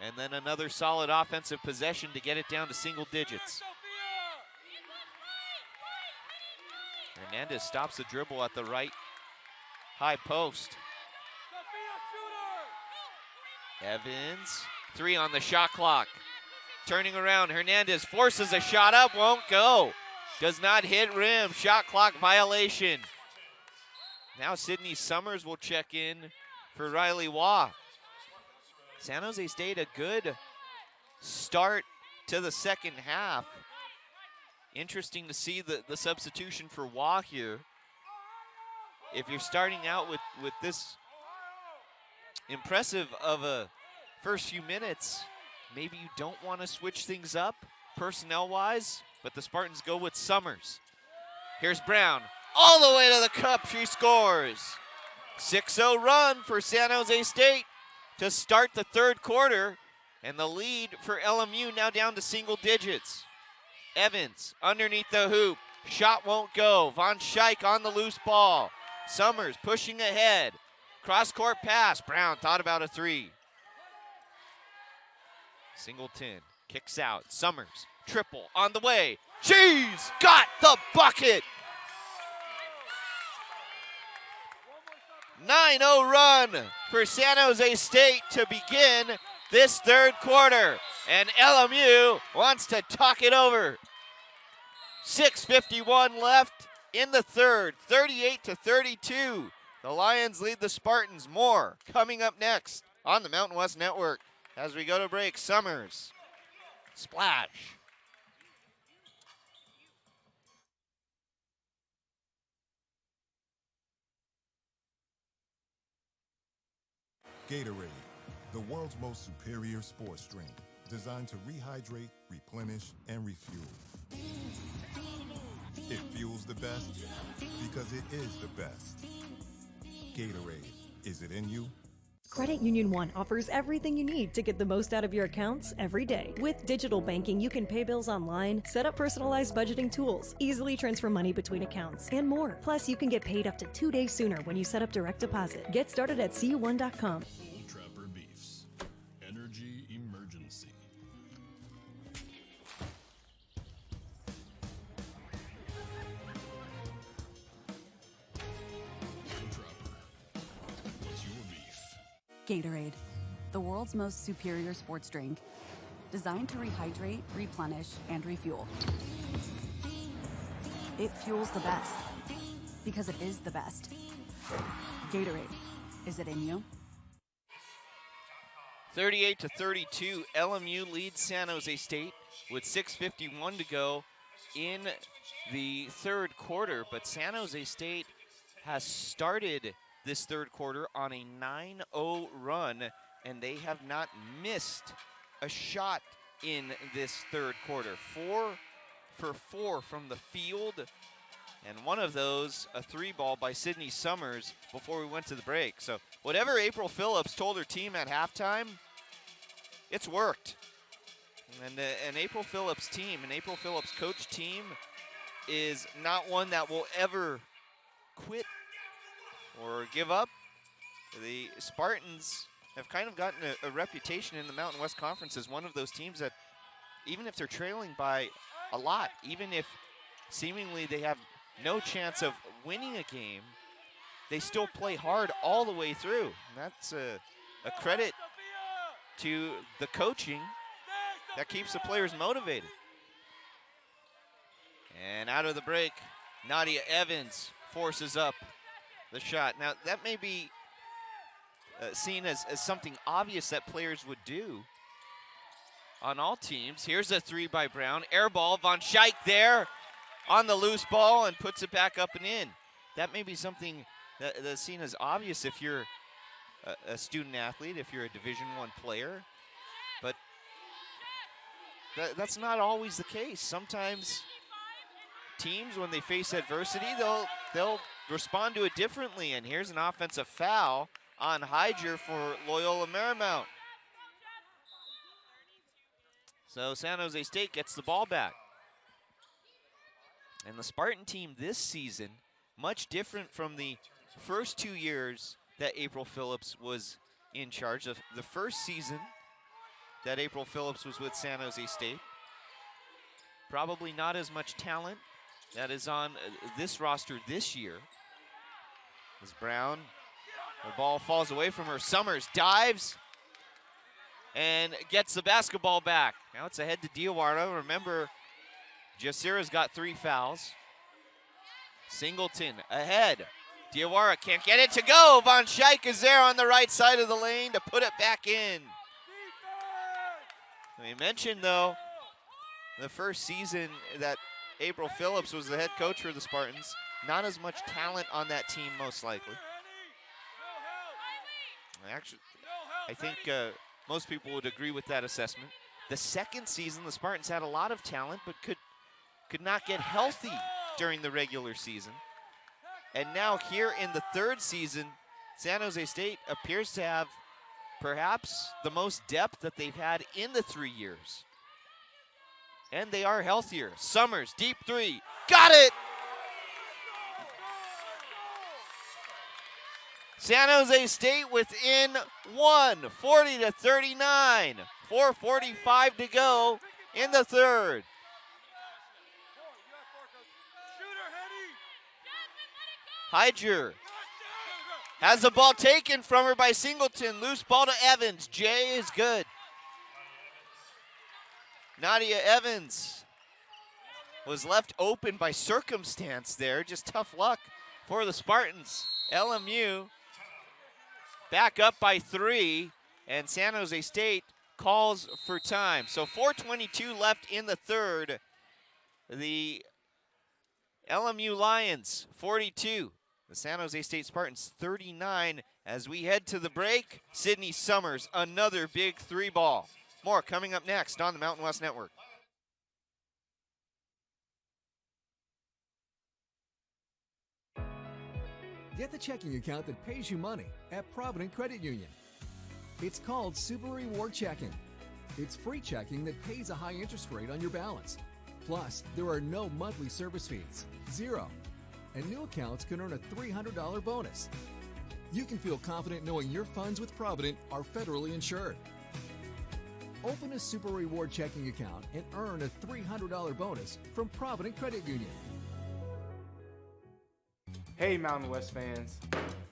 and then another solid offensive possession to get it down to single digits. Hernandez stops the dribble at the right high post. Evans, 3 on the shot clock. Turning around, Hernandez forces a shot up, won't go. Does not hit rim, shot clock violation. Now Sydney Summers will check in for Riley Waugh. San Jose State, a good start to the second half. Interesting to see the substitution for Waugh here. If you're starting out with this impressive of a first few minutes, maybe you don't want to switch things up personnel-wise, but the Spartans go with Summers. Here's Brown, all the way to the cup, she scores. 6-0 run for San Jose State to start the third quarter, and the lead for LMU now down to single digits. Evans underneath the hoop, shot won't go. Van Schaik on the loose ball. Summers pushing ahead. Cross-court pass, Brown thought about a 3. Singleton kicks out, Summers, triple on the way. She's got the bucket! 9-0 run for San Jose State to begin this third quarter. And LMU wants to talk it over. 6:51 left in the third, 38-32. The Lions lead the Spartans. More coming up next on the Mountain West Network. As we go to break, Summers, splash. Gatorade, the world's most superior sports drink, designed to rehydrate, replenish, and refuel. It fuels the best because it is the best. Gatorade, is it in you? Credit Union One offers everything you need to get the most out of your accounts every day. With digital banking, you can pay bills online, set up personalized budgeting tools, easily transfer money between accounts, and more. Plus, you can get paid up to 2 days sooner when you set up direct deposit. Get started at cu1.com. Old Trapper Beefs. Energy emergency. Old Trapper. What's your beef? Gatorade, the world's most superior sports drink, designed to rehydrate, replenish, and refuel. It fuels the best because it is the best. Gatorade, is it in you? 38-32, LMU leads San Jose State with 6:51 to go in the third quarter, but San Jose State has started this third quarter on a 9-0 run, and they have not missed a shot in this third quarter. 4 for 4 from the field, And one of those, a 3-ball by Sydney Summers before we went to the break. So whatever April Phillips told her team at halftime, it's worked. And an April Phillips team, an April Phillips coach team, is not one that will ever quit or give up. The Spartans have kind of gotten a reputation in the Mountain West Conference as one of those teams that, even if they're trailing by a lot, even if seemingly they have no chance of winning a game, they still play hard all the way through. And that's a credit to the coaching that keeps the players motivated. And out of the break, Nadia Evans forces up the shot. Now, that may be seen as something obvious that players would do on all teams. Here's a 3 by Brown. Air ball, Van Schaik there on the loose ball and puts it back up and in. That may be something that's seen as obvious if you're a student athlete, if you're a Division I player, but that's not always the case. Sometimes teams, when they face adversity, they'll respond to it differently. And here's an offensive foul on Hyger for Loyola Marymount. So San Jose State gets the ball back. And the Spartan team this season, much different from the first 2 years that April Phillips was in charge of. The first season that April Phillips was with San Jose State, probably not as much talent that is on this roster this year. As Brown, the ball falls away from her. Summers dives and gets the basketball back. Now it's ahead to Diawara. Remember, Jasira's got 3 fouls. Singleton ahead. Diawara can't get it to go. Van Schaik is there on the right side of the lane to put it back in. We mentioned, though, the first season that April Phillips was the head coach for the Spartans, not as much talent on that team, most likely. Actually, I think most people would agree with that assessment. The second season, the Spartans had a lot of talent, but could not get healthy during the regular season. And now here in the third season, San Jose State appears to have perhaps the most depth that they've had in the 3 years. And they are healthier. Summers, deep 3, got it! San Jose State within 1, 40-39. 4:45 to go in the third. Hyger has the ball taken from her by Singleton. Loose ball to Evans. Jay is good. Nadia Evans was left open by circumstance there. Just tough luck for the Spartans. LMU back up by 3, and San Jose State calls for time. So 4:22 left in the third. The LMU Lions 42. The San Jose State Spartans 39. As we head to the break, Sydney Summers, another big 3-ball. More coming up next on the Mountain West Network. Get the checking account that pays you money at Provident Credit Union. It's called Super Reward Checking. It's free checking that pays a high interest rate on your balance. Plus, there are no monthly service fees, 0. And new accounts can earn a $300 bonus. You can feel confident knowing your funds with Provident are federally insured. Open a Super Reward Checking account and earn a $300 bonus from Provident Credit Union. Hey, Mountain West fans.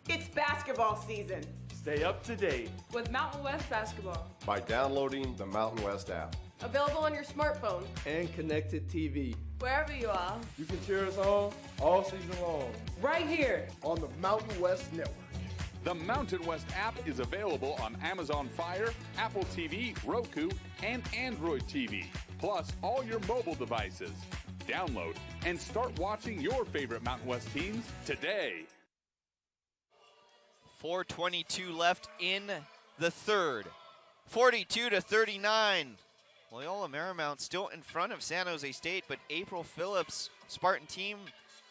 It's basketball season Stay up to date with Mountain West Basketball. by downloading the Mountain West app. Available on your smartphone. and connected TV. Wherever you are. You can cheer us on all season long Right here. on the Mountain West Network. The Mountain West app is available on Amazon Fire, Apple TV, Roku, and Android TV, plus all your mobile devices. Download and start watching your favorite Mountain West teams today. 4:22 left in the third. 42-39. Loyola Marymount still in front of San Jose State, but April Phillips' Spartan team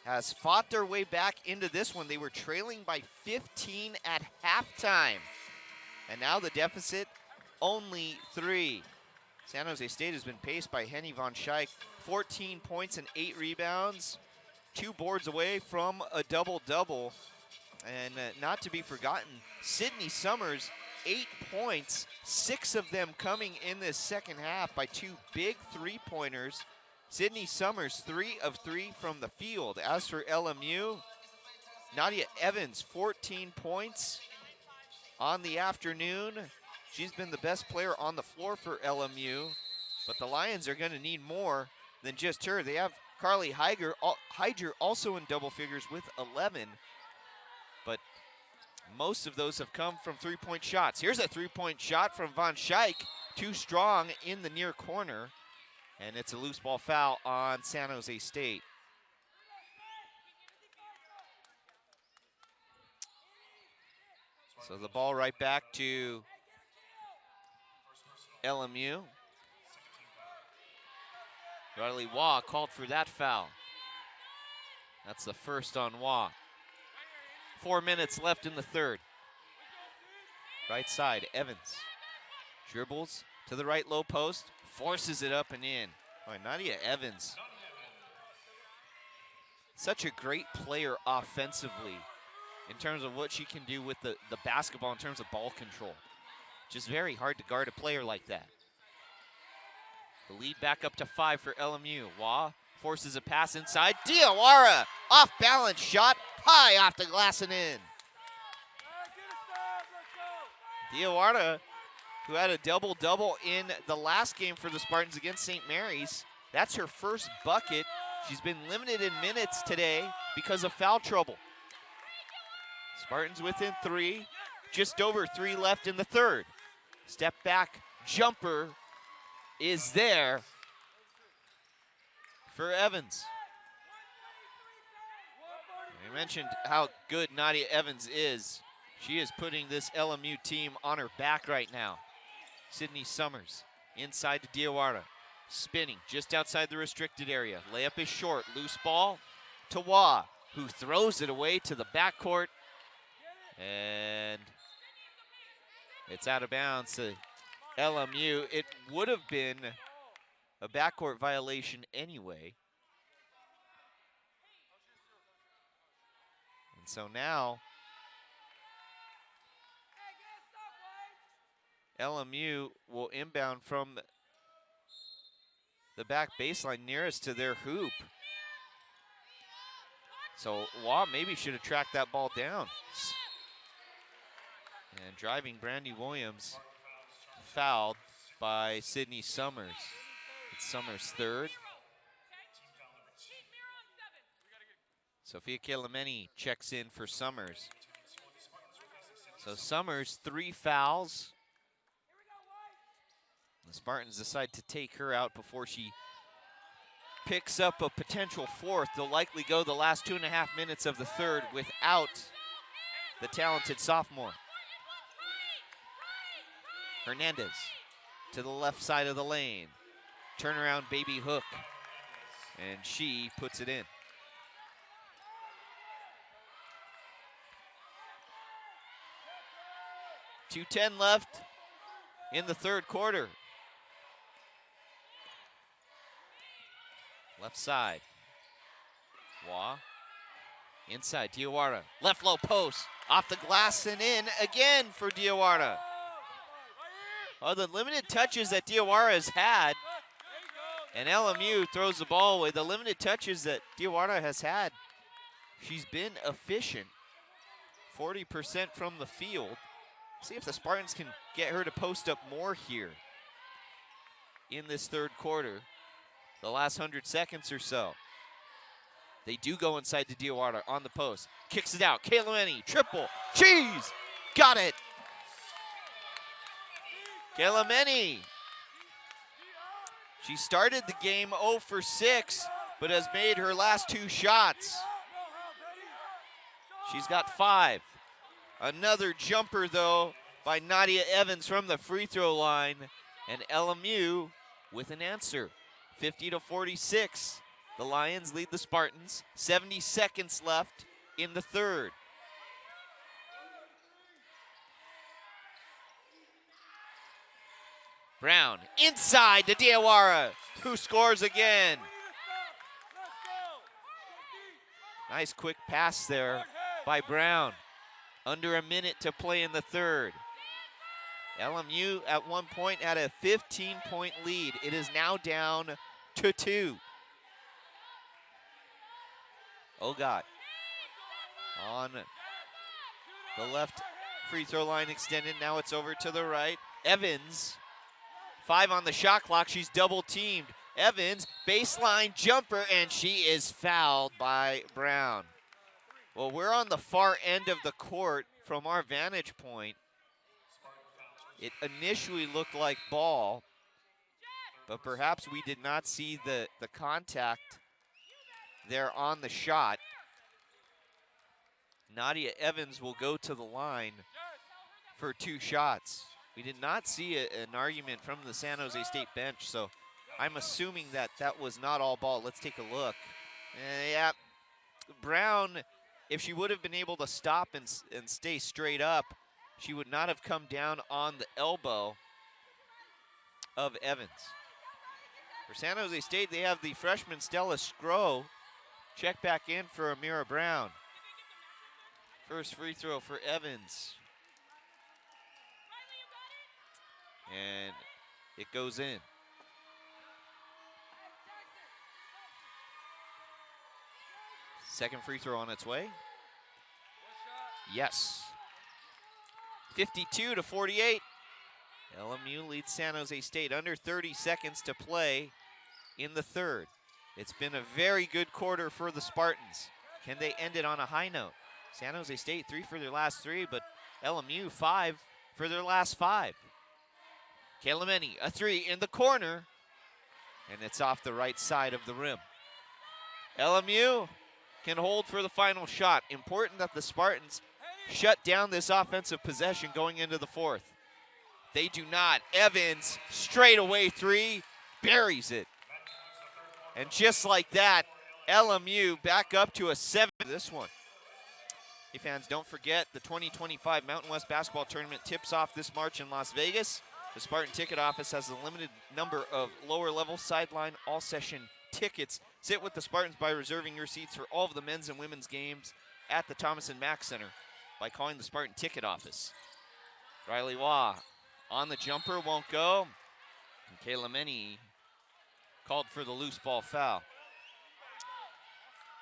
has fought their way back into this one. They were trailing by 15 at halftime. And now the deficit, only 3. San Jose State has been paced by Hennie van Schaik, 14 points and 8 rebounds, 2 boards away from a double-double. And not to be forgotten, Sydney Summers, 8 points, 6 of them coming in this second half by 2 big three-pointers. Sydney Summers, 3 of 3 from the field. As for LMU, Nadia Evans, 14 points on the afternoon. She's been the best player on the floor for LMU, but the Lions are going to need more than just her. They have Carly Hyger also in double figures with 11, but most of those have come from three-point shots. Here's a three-point shot from Van Schaik, too strong in the near corner, and it's a loose ball foul on San Jose State. So the ball right back to LMU. Riley Waugh called for that foul. That's the first on Waugh. 4 minutes left in the third. Right side, Evans. Dribbles to the right low post, forces it up and in. Oh, Nadia Evans. Such a great player offensively in terms of what she can do with the basketball in terms of ball control. Just very hard to guard a player like that. The lead back up to 5 for LMU. Waugh forces a pass inside. Diawara, off balance shot, high off the glass and in. Diawara, who had a double-double in the last game for the Spartans against St. Mary's. That's her first bucket. She's been limited in minutes today because of foul trouble. Spartans within 3, just over 3 left in the third. Step back jumper is there for Evans. I mentioned how good Nadia Evans is. She is putting this LMU team on her back right now. Sydney Summers inside to Diawara, spinning just outside the restricted area. Layup is short, loose ball to Waugh, who throws it away to the backcourt. And it's out of bounds to LMU. It would have been a backcourt violation anyway. And so now LMU will inbound from the back baseline nearest to their hoop. So Waugh maybe should have tracked that ball down. And driving Brandy Williams, fouled by Sydney Summers. It's Summers' third. Sophia Kelemeni checks in for Summers. So Summers, 3 fouls. The Spartans decide to take her out before she picks up a potential 4th. They'll likely go the last 2.5 minutes of the third without the talented sophomore. Hernandez to the left side of the lane. Turnaround baby hook. And she puts it in. .210 left in the third quarter. Left side. Waugh. Inside, Diawara. Left low post. Off the glass and in again for Diawara. Oh, the limited touches that Diawara has had, and LMU throws the ball away. The limited touches that Diawara has had, she's been efficient. 40% from the field. See if the Spartans can get her to post up more here in this third quarter. The last 100 seconds or so. They do go inside to Diawara on the post. Kicks it out. Kelemeni, triple. Cheese! Got it! Kelemeni. She started the game 0 for 6, but has made her last 2 shots. She's got 5. Another jumper, though, by Nadia Evans from the free throw line. And LMU with an answer. 50-46. The Lions lead the Spartans. 70 seconds left in the third. Brown inside to Diawara, who scores again. Nice quick pass there by Brown. Under a minute to play in the third. LMU at one point had a 15-point lead. It is now down to 2. Ogot on the left free throw line extended. Now it's over to the right. Evans, 5 on the shot clock. She's double teamed. Evans, baseline jumper, and she is fouled by Brown. Well, we're on the far end of the court from our vantage point. It initially looked like ball, but perhaps we did not see the contact there on the shot. Nadia Evans will go to the line for 2 shots. We did not see an argument from the San Jose State bench, so I'm assuming that that was not all ball. Let's take a look. Yeah, Brown, if she would have been able to stop and stay straight up, she would not have come down on the elbow of Evans. For San Jose State, they have the freshman Stella Scrow check back in for Amira Brown. First free throw for Evans. And it goes in. Second free throw on its way. Yes. 52-48. LMU leads San Jose State. Under 30 seconds to play in the third. It's been a very good quarter for the Spartans. Can they end it on a high note? San Jose State 3 for their last 3, but LMU 5 for their last 5. Kayla Meni, a 3 in the corner, and it's off the right side of the rim. LMU can hold for the final shot. Important that the Spartans shut down this offensive possession going into the fourth. They do not. Evans, straight away 3, buries it. And just like that, LMU back up to a 7. This one. Hey fans, don't forget the 2025 Mountain West Basketball Tournament tips off this March in Las Vegas. The Spartan Ticket Office has a limited number of lower-level sideline all-session tickets. Sit with the Spartans by reserving your seats for all of the men's and women's games at the Thomas and Mack Center by calling the Spartan Ticket Office. Riley Waugh on the jumper, won't go. And Kayla Meni called for the loose ball foul.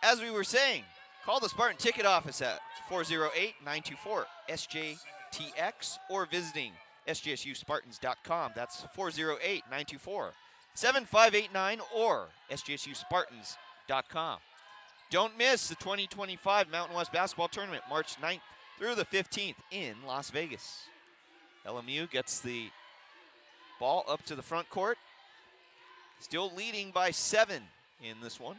As we were saying, call the Spartan Ticket Office at 408-924-SJTX or visiting sjsuspartans.com. That's 408-924-7589 or sjsuspartans.com. Don't miss the 2025 Mountain West Basketball Tournament, March 9th through the 15th in Las Vegas. LMU gets the ball up to the front court. Still leading by 7 in this one.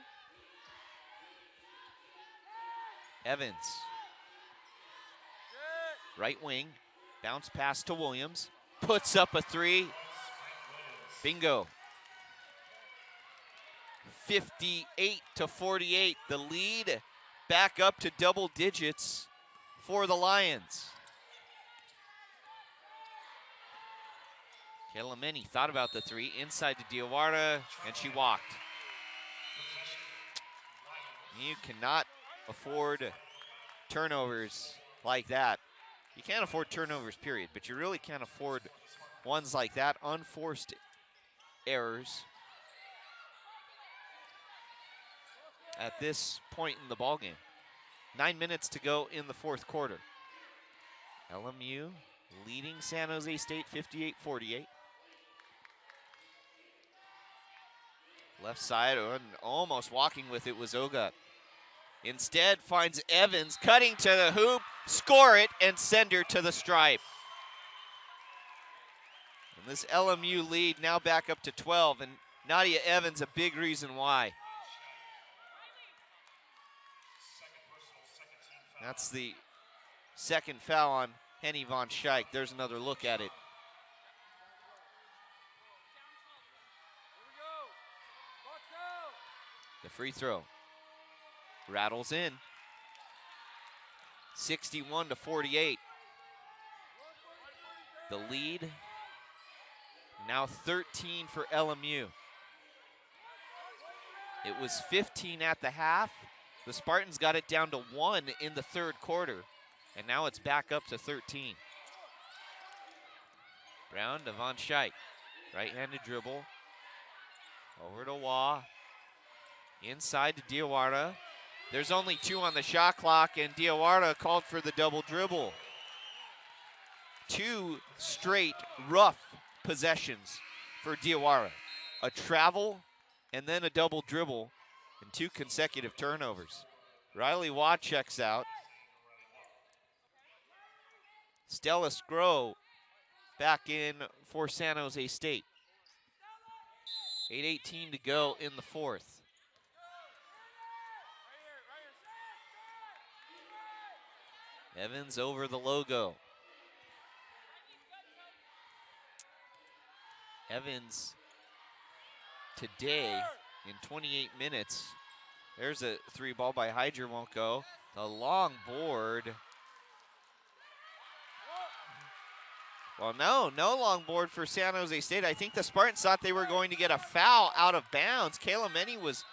Evans. Right wing. Bounce pass to Williams. Puts up a 3. Bingo. 58-48. The lead back up to double digits for the Lions. Kayla Meni thought about the 3. Inside to Diawara, and she walked. You cannot afford turnovers like that. You can't afford turnovers, period, but you really can't afford ones like that, unforced errors at this point in the ballgame. 9 minutes to go in the fourth quarter. LMU leading San Jose State 58-48. Left side, and almost walking with it was Ogat. Instead finds Evans, cutting to the hoop, score it, and send her to the stripe. And this LMU lead now back up to 12, and Nadia Evans a big reason why. That's the second foul on Hennie van Schaik. There's another look at it. The free throw rattles in. 61-48. The lead now 13 for LMU. It was 15 at the half. The Spartans got it down to 1 in the third quarter, and now it's back up to 13. Brown to Van Schaik. Right-handed dribble. Over to Waugh. Inside to Diawara. There's only 2 on the shot clock, and Diawara called for the double dribble. 2 straight rough possessions for Diawara. A travel and then a double dribble and 2 consecutive turnovers. Riley Waugh checks out. Stella Scrow back in for San Jose State. 8:18 to go in the fourth. Evans over the logo. Evans today in 28 minutes. There's a 3 ball by Hydra, won't go. The long board. Well, no long board for San Jose State. I think the Spartans thought they were going to get a foul out of bounds. Kayla Menny was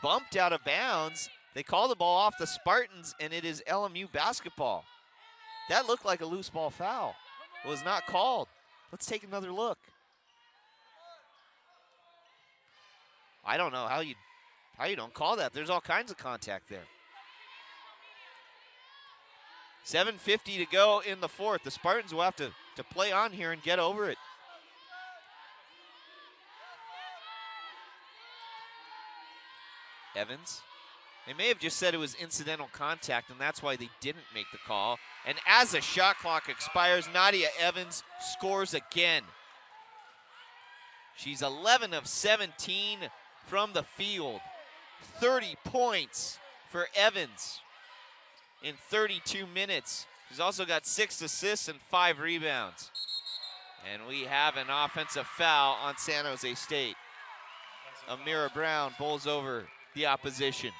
bumped out of bounds. They call the ball off the Spartans, and it is LMU basketball. That looked like a loose ball foul. It was not called. Let's take another look. I don't know how you don't call that. There's all kinds of contact there. 7:50 to go in the fourth. The Spartans will have to play on here and get over it. Evans. They may have just said it was incidental contact, and that's why they didn't make the call. And as the shot clock expires, Nadia Evans scores again. She's 11 of 17 from the field. 30 points for Evans in 32 minutes. She's also got 6 assists and 5 rebounds. And we have an offensive foul on San Jose State. Amira Brown bowls over the opposition.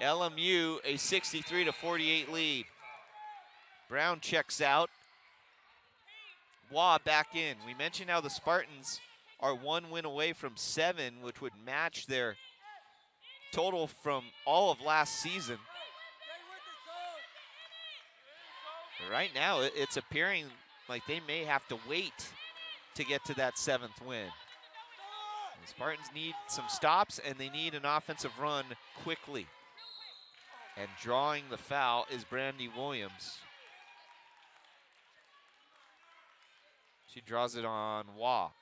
LMU a 63-48 lead. Brown checks out. Waugh back in. We mentioned how the Spartans are 1 win away from 7, which would match their total from all of last season. But right now, it's appearing like they may have to wait to get to that 7th win. The Spartans need some stops, and they need an offensive run quickly. And drawing the foul is Brandy Williams. She draws it on Waugh.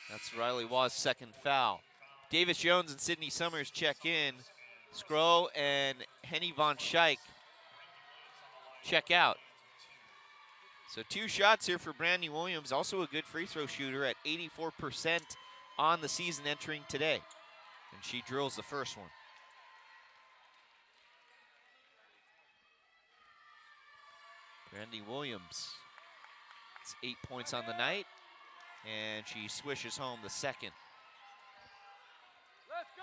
That's Riley Waugh's second foul. Davis Jones and Sydney Summers check in. Scrow and Hennie van Schaik check out. So 2 shots here for Brandy Williams, also a good free throw shooter at 84% on the season entering today. And she drills the first one. Brandy Williams, it's 8 points on the night, and she swishes home the second. Let's go!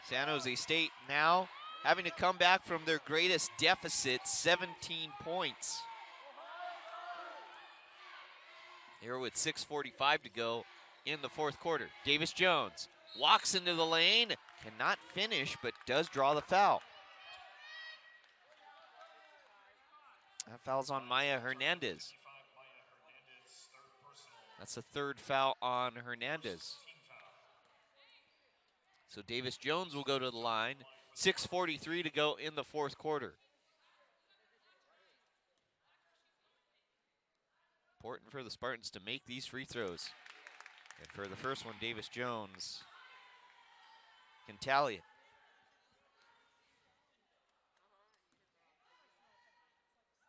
San Jose State now having to come back from their greatest deficit, 17 points. Here with 6:45 to go in the fourth quarter. Davis Jones walks into the lane, cannot finish, but does draw the foul. That foul's on Maya Hernandez. That's the 3rd foul on Hernandez. So Davis Jones will go to the line. 6:43 to go in the fourth quarter. Important for the Spartans to make these free throws. And for the first one, Davis Jones can tally it.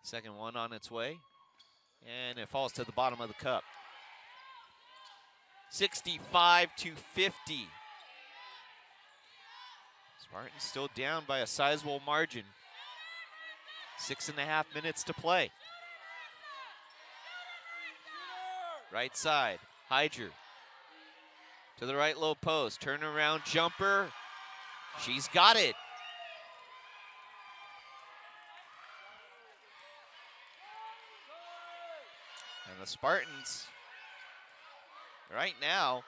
Second one on its way. And it falls to the bottom of the cup. 65-50. Spartans still down by a sizable margin. 6.5 minutes to play. Right side, Hyger. To the right low post, turnaround jumper. She's got it. And the Spartans, right now,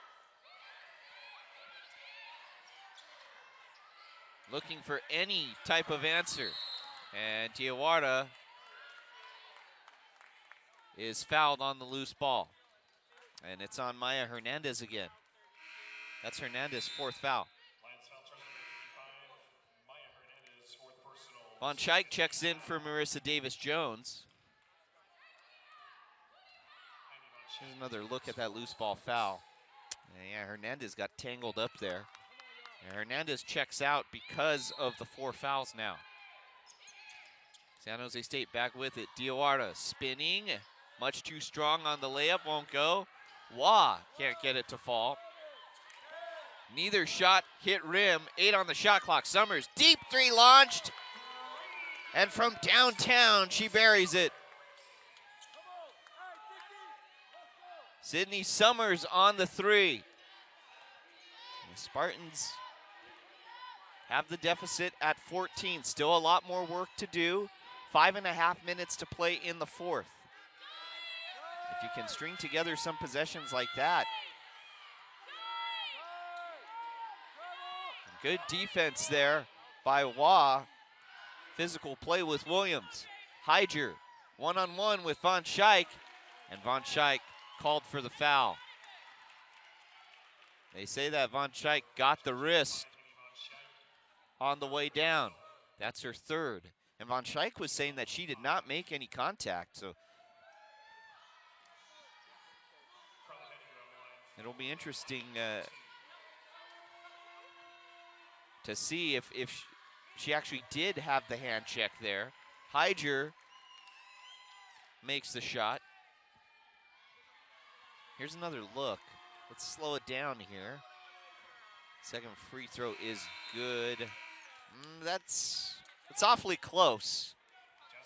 looking for any type of answer. And Diawara is fouled on the loose ball. And it's on Maya Hernandez again. That's Hernandez's 4th foul. Van Schaik checks in for Marissa Davis-Jones. Here's another look at that loose ball foul. And yeah, Hernandez got tangled up there. And Hernandez checks out because of the 4 fouls now. San Jose State back with it. Diawara spinning. Much too strong on the layup, won't go. Wah can't get it to fall. Neither shot hit rim. 8 on the shot clock. Summers, deep 3 launched. And from downtown, she buries it. Sydney Summers on the 3. The Spartans have the deficit at 14. Still a lot more work to do. 5.5 minutes to play in the 4th. If you can string together some possessions like that. Good defense there by Wah. Physical play with Williams. Hyger, one-on-one with Van Schaik. And Van Schaik called for the foul. They say that Van Schaik got the wrist on the way down. That's her 3rd. And Van Schaik was saying that she did not make any contact. So it'll be interesting to see if she actually did have the hand check there. Hyger makes the shot. Here's another look. Let's slow it down here. Second free throw is good. It's awfully close,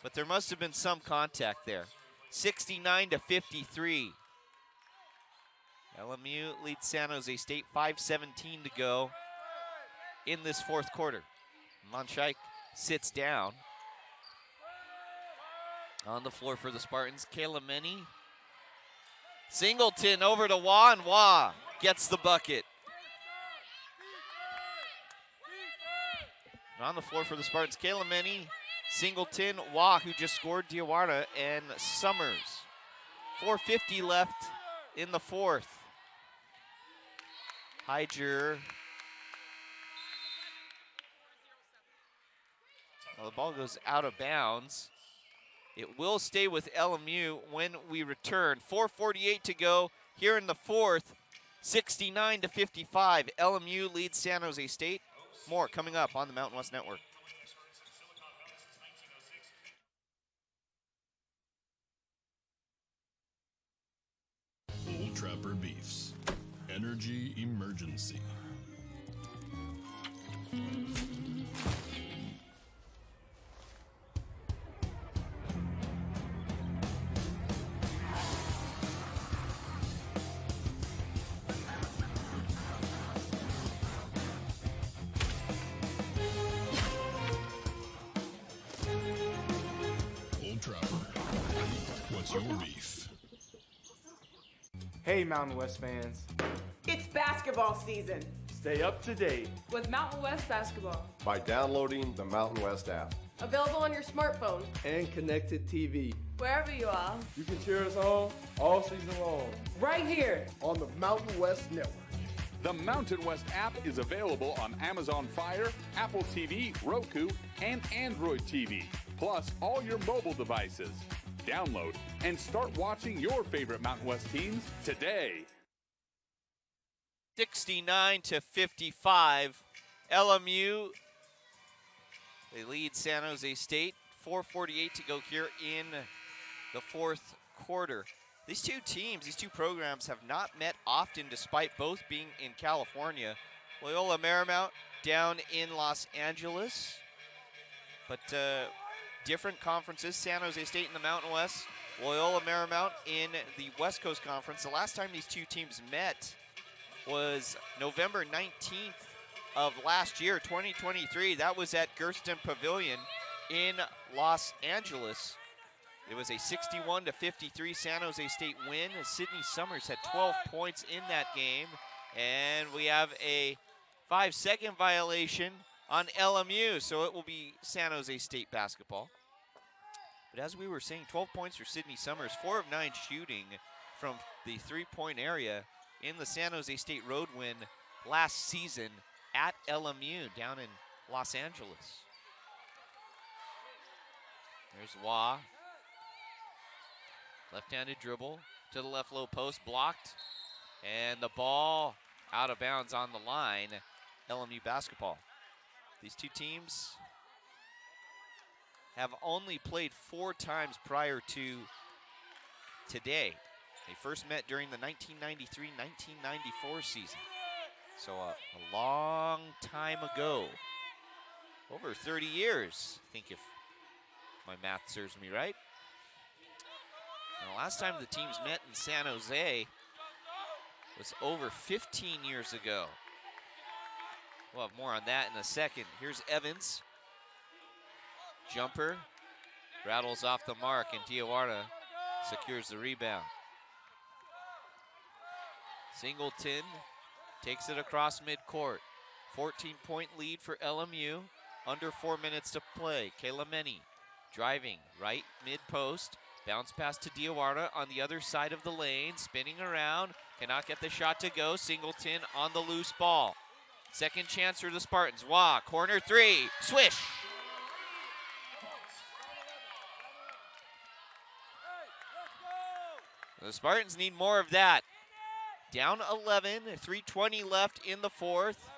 but there must have been some contact there. 69-53. LMU leads San Jose State, 5:17 to go in this 4th quarter. Van Schaik sits down. On the floor for the Spartans, Kayla Meni. Singleton over to Wah, and Wah gets the bucket. On the floor for the Spartans, Kayla Meni, Singleton, Wah, who just scored, Diawara, and Summers. 4:50 left in the 4th. Hyger. Well, the ball goes out of bounds. It will stay with LMU when we return. 4:48 to go here in the 4th. 69-55. LMU leads San Jose State. More coming up on the Mountain West Network. Old Trapper Beefs. Energy emergency. What's your beef? Hey, Mountain West fans. It's basketball season. Stay up to date with Mountain West Basketball by downloading the Mountain West app. Available on your smartphone and connected TV. Wherever you are. You can cheer us on all season long. Right here on the Mountain West Network. The Mountain West app is available on Amazon Fire, Apple TV, Roku, and Android TV, plus all your mobile devices. Download and start watching your favorite Mountain West teams today. 69-55. LMU, they lead San Jose State. 4:48 to go here in the 4th quarter. These two teams, these two programs have not met often despite both being in California. Loyola Marymount down in Los Angeles. But different conferences. San Jose State in the Mountain West, Loyola Marymount in the West Coast Conference. The last time these two teams met was November 19th of last year, 2023. That was at Gersten Pavilion in Los Angeles. It was a 61-53 San Jose State win. Sydney Summers had 12 points in that game. And we have a 5-second violation on LMU, so it will be San Jose State basketball. But as we were saying, 12 points for Sydney Summers, 4 of 9 shooting from the three-point area in the San Jose State road win last season at LMU down in Los Angeles. There's Waugh. Left-handed dribble to the left low post, blocked. And the ball out of bounds on the line, LMU basketball. These two teams have only played 4 times prior to today. They first met during the 1993-1994 season. So a long time ago. Over 30 years, I think, if my math serves me right. And the last time the teams met in San Jose was over 15 years ago. We'll have more on that in a second. Here's Evans. Jumper. Rattles off the mark, and Diawara secures the rebound. Singleton takes it across midcourt. 14-point lead for LMU. Under 4 minutes to play. Kayla Meni driving right mid-post. Bounce pass to Diawara on the other side of the lane. Spinning around. Cannot get the shot to go. Singleton on the loose ball. Second chance for the Spartans. Waugh, corner three. Swish! The Spartans need more of that. Down 11, 3:20 left in the fourth.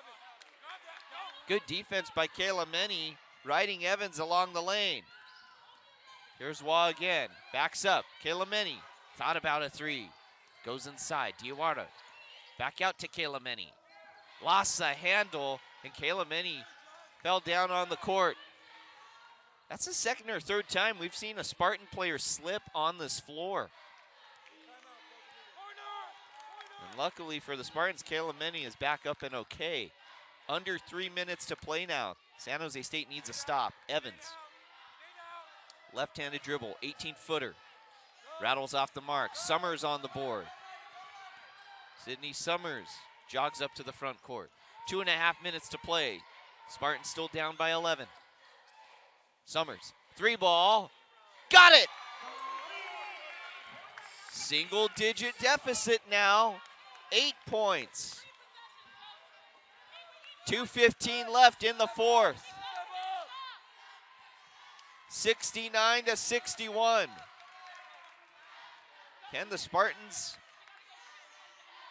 Good defense by Kayla Meni, riding Evans along the lane. Here's Waugh again, backs up. Kayla Meni thought about a three. Goes inside, Diawara. Back out to Kayla Meni. Lost the handle, and Kayla Meni fell down on the court. That's the second or third time we've seen a Spartan player slip on this floor. And luckily for the Spartans, Kayla Meni is back up and okay. Under 3 minutes to play now. San Jose State needs a stop. Evans. Left-handed dribble, 18-footer. Rattles off the mark. Summers on the board. Sydney Summers jogs up to the front court. 2.5 minutes to play. Spartans still down by 11. Summers, three ball. Got it! Single-digit deficit now. 8 points. 2:15 left in the fourth. 69-61. Can the Spartans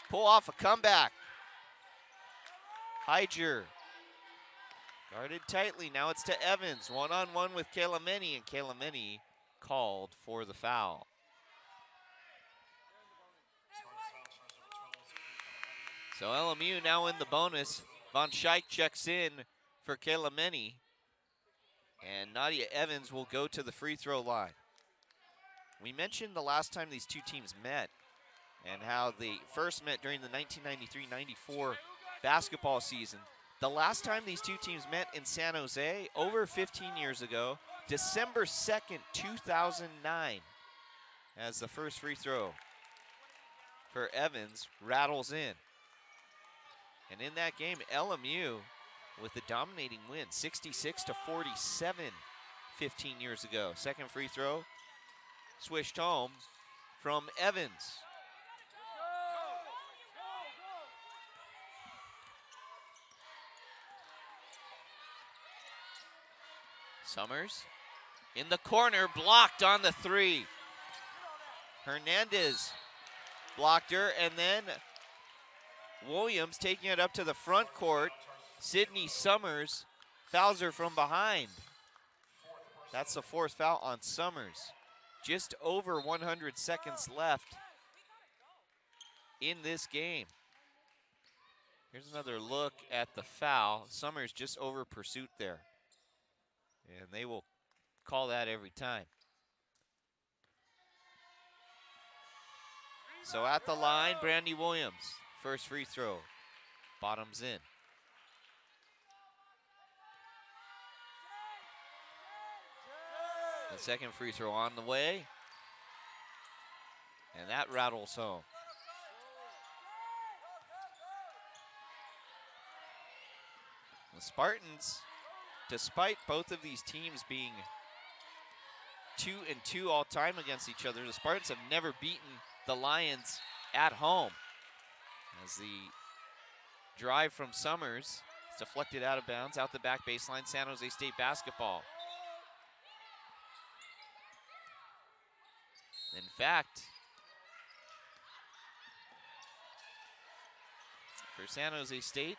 pull off a comeback? Hyger guarded tightly. Now it's to Evans. One-on-one with Kayla Meni, and Kayla Meni called for the foul. So LMU now in the bonus. Van Schaik checks in for Kayla Meni. And Nadia Evans will go to the free throw line. We mentioned the last time these two teams met and how they first met during the 1993-94 basketball season. The last time these two teams met in San Jose, over 15 years ago, December 2nd, 2009, as the first free throw for Evans rattles in. And in that game, LMU with the dominating win, 66-47, 15 years ago. Second free throw, swished home from Evans. Summers in the corner, blocked on the three. Hernandez blocked her, and then Williams taking it up to the front court. Sydney Summers fouls her from behind. That's the fourth foul on Summers. Just over 100 seconds left in this game. Here's another look at the foul. Summers just over pursuit there. And they will call that every time. So at the line, Brandy Williams. First free throw. Bottoms in. The second free throw on the way. And that rattles home. The Spartans, despite both of these teams being 2-2 all time against each other, the Spartans have never beaten the Lions at home. As the drive from Summers is deflected out of bounds, out the back baseline, San Jose State basketball. In fact, for San Jose State,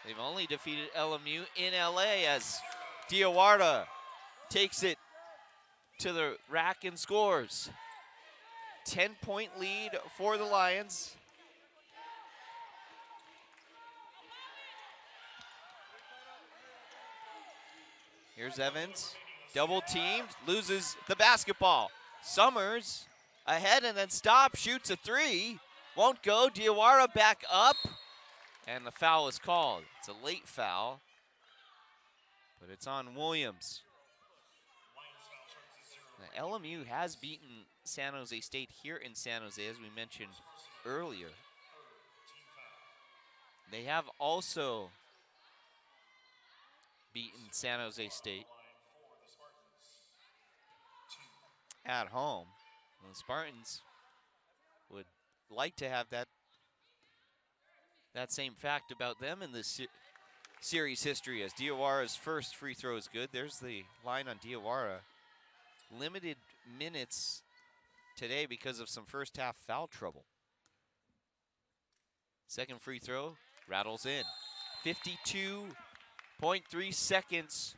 they've only defeated LMU in LA as Diawara takes it to the rack and scores. 10-point lead for the Lions. Here's Evans, double teamed, loses the basketball. Summers ahead and then stops, shoots a three, won't go. Diawara back up, and the foul is called. It's a late foul, but it's on Williams. Now, LMU has beaten San Jose State here in San Jose, as we mentioned earlier. They have also beaten San Jose State at home. And the Spartans would like to have that same fact about them in this series history, as Diawara's first free throw is good. There's the line on Diawara. Limited minutes today because of some first half foul trouble. Second free throw rattles in. 52.3 seconds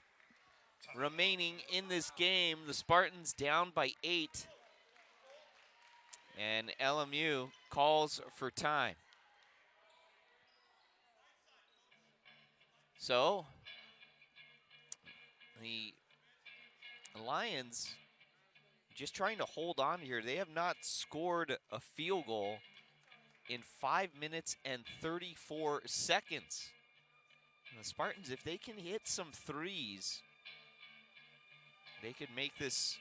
remaining in this game. The Spartans down by 8. And LMU calls for time. So the Lions just trying to hold on here. They have not scored a field goal in 5 minutes and 34 seconds. And the Spartans, if they can hit some threes, they could make this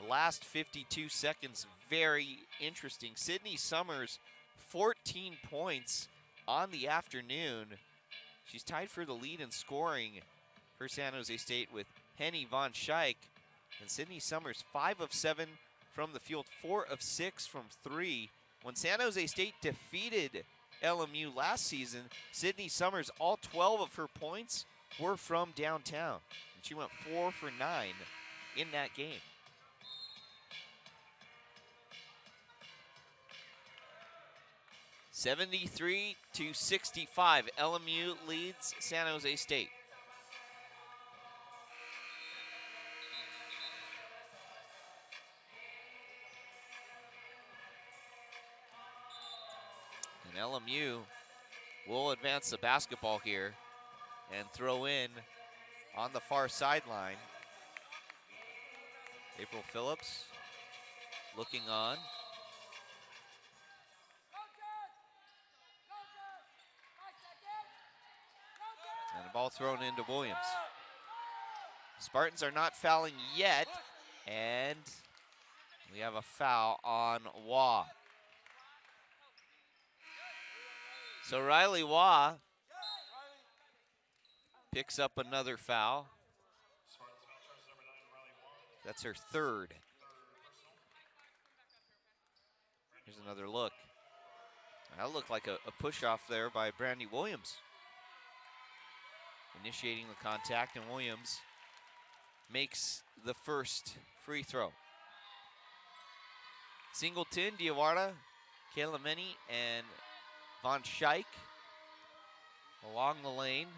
last 52 seconds very interesting. Sydney Summers, 14 points on the afternoon. She's tied for the lead in scoring for San Jose State with Hennie van Schaik. And Sydney Summers, 5 of 7 from the field, 4 of 6 from 3. When San Jose State defeated LMU last season, Sydney Summers, all 12 of her points were from downtown. And she went 4 for 9 in that game. (73-65). LMU leads San Jose State. And LMU will advance the basketball here and throw in on the far sideline. April Phillips looking on. And the ball thrown into Williams. Spartans are not fouling yet, and we have a foul on Waugh. So Riley Waugh picks up another foul. That's her third. Here's another look. That looked like a push-off there by Brandy Williams. Initiating the contact, and Williams makes the first free throw. Singleton, Diawara, Kalameni, and Van Schaik along the lane.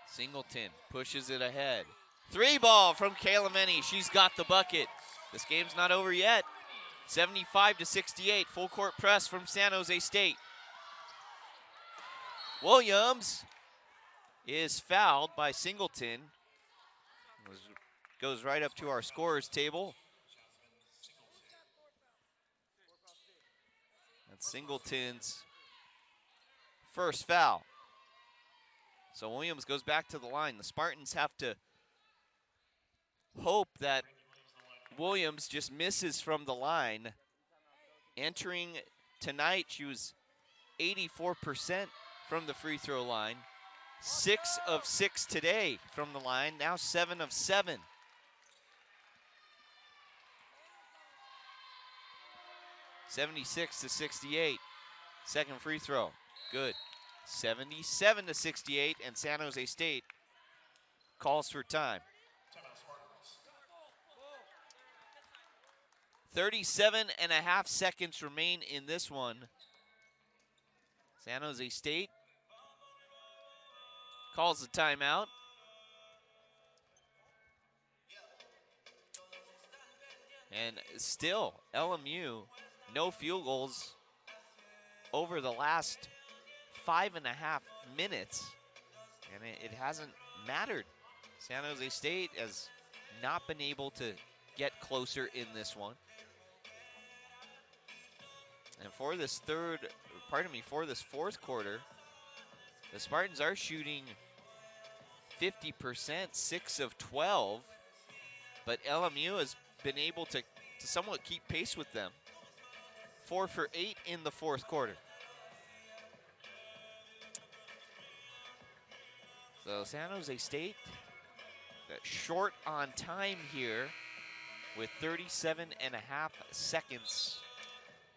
Singleton pushes it ahead. Three ball from Kalameni. She's got the bucket. This game's not over yet. 75-68, full court press from San Jose State. Williams is fouled by Singleton. Goes right up to our scorers table. That's Singleton's first foul. So Williams goes back to the line. The Spartans have to hope that Williams just misses from the line. Entering tonight, she was 84% from the free throw line. 6 of 6 today from the line, now 7 of 7. (76-68). Second free throw, good. 77-68, and San Jose State calls for time. 37.5 seconds remain in this one. San Jose State calls the timeout. And still, LMU, no field goals over the last 5.5 minutes. And it hasn't mattered. San Jose State has not been able to get closer in this one. And for this fourth quarter, the Spartans are shooting 50%, 6 of 12, but LMU has been able to somewhat keep pace with them. 4 for 8 in the fourth quarter. So San Jose State short on time here with 37.5 seconds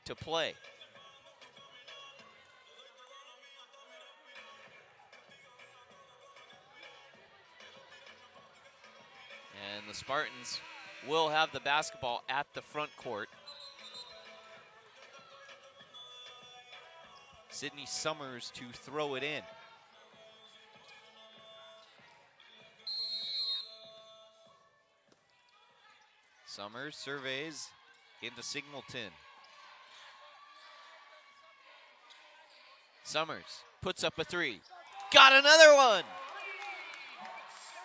to play. And the Spartans will have the basketball at the front court. Sydney Summers to throw it in. Summers surveys into Singleton. Summers puts up a three. Got another one!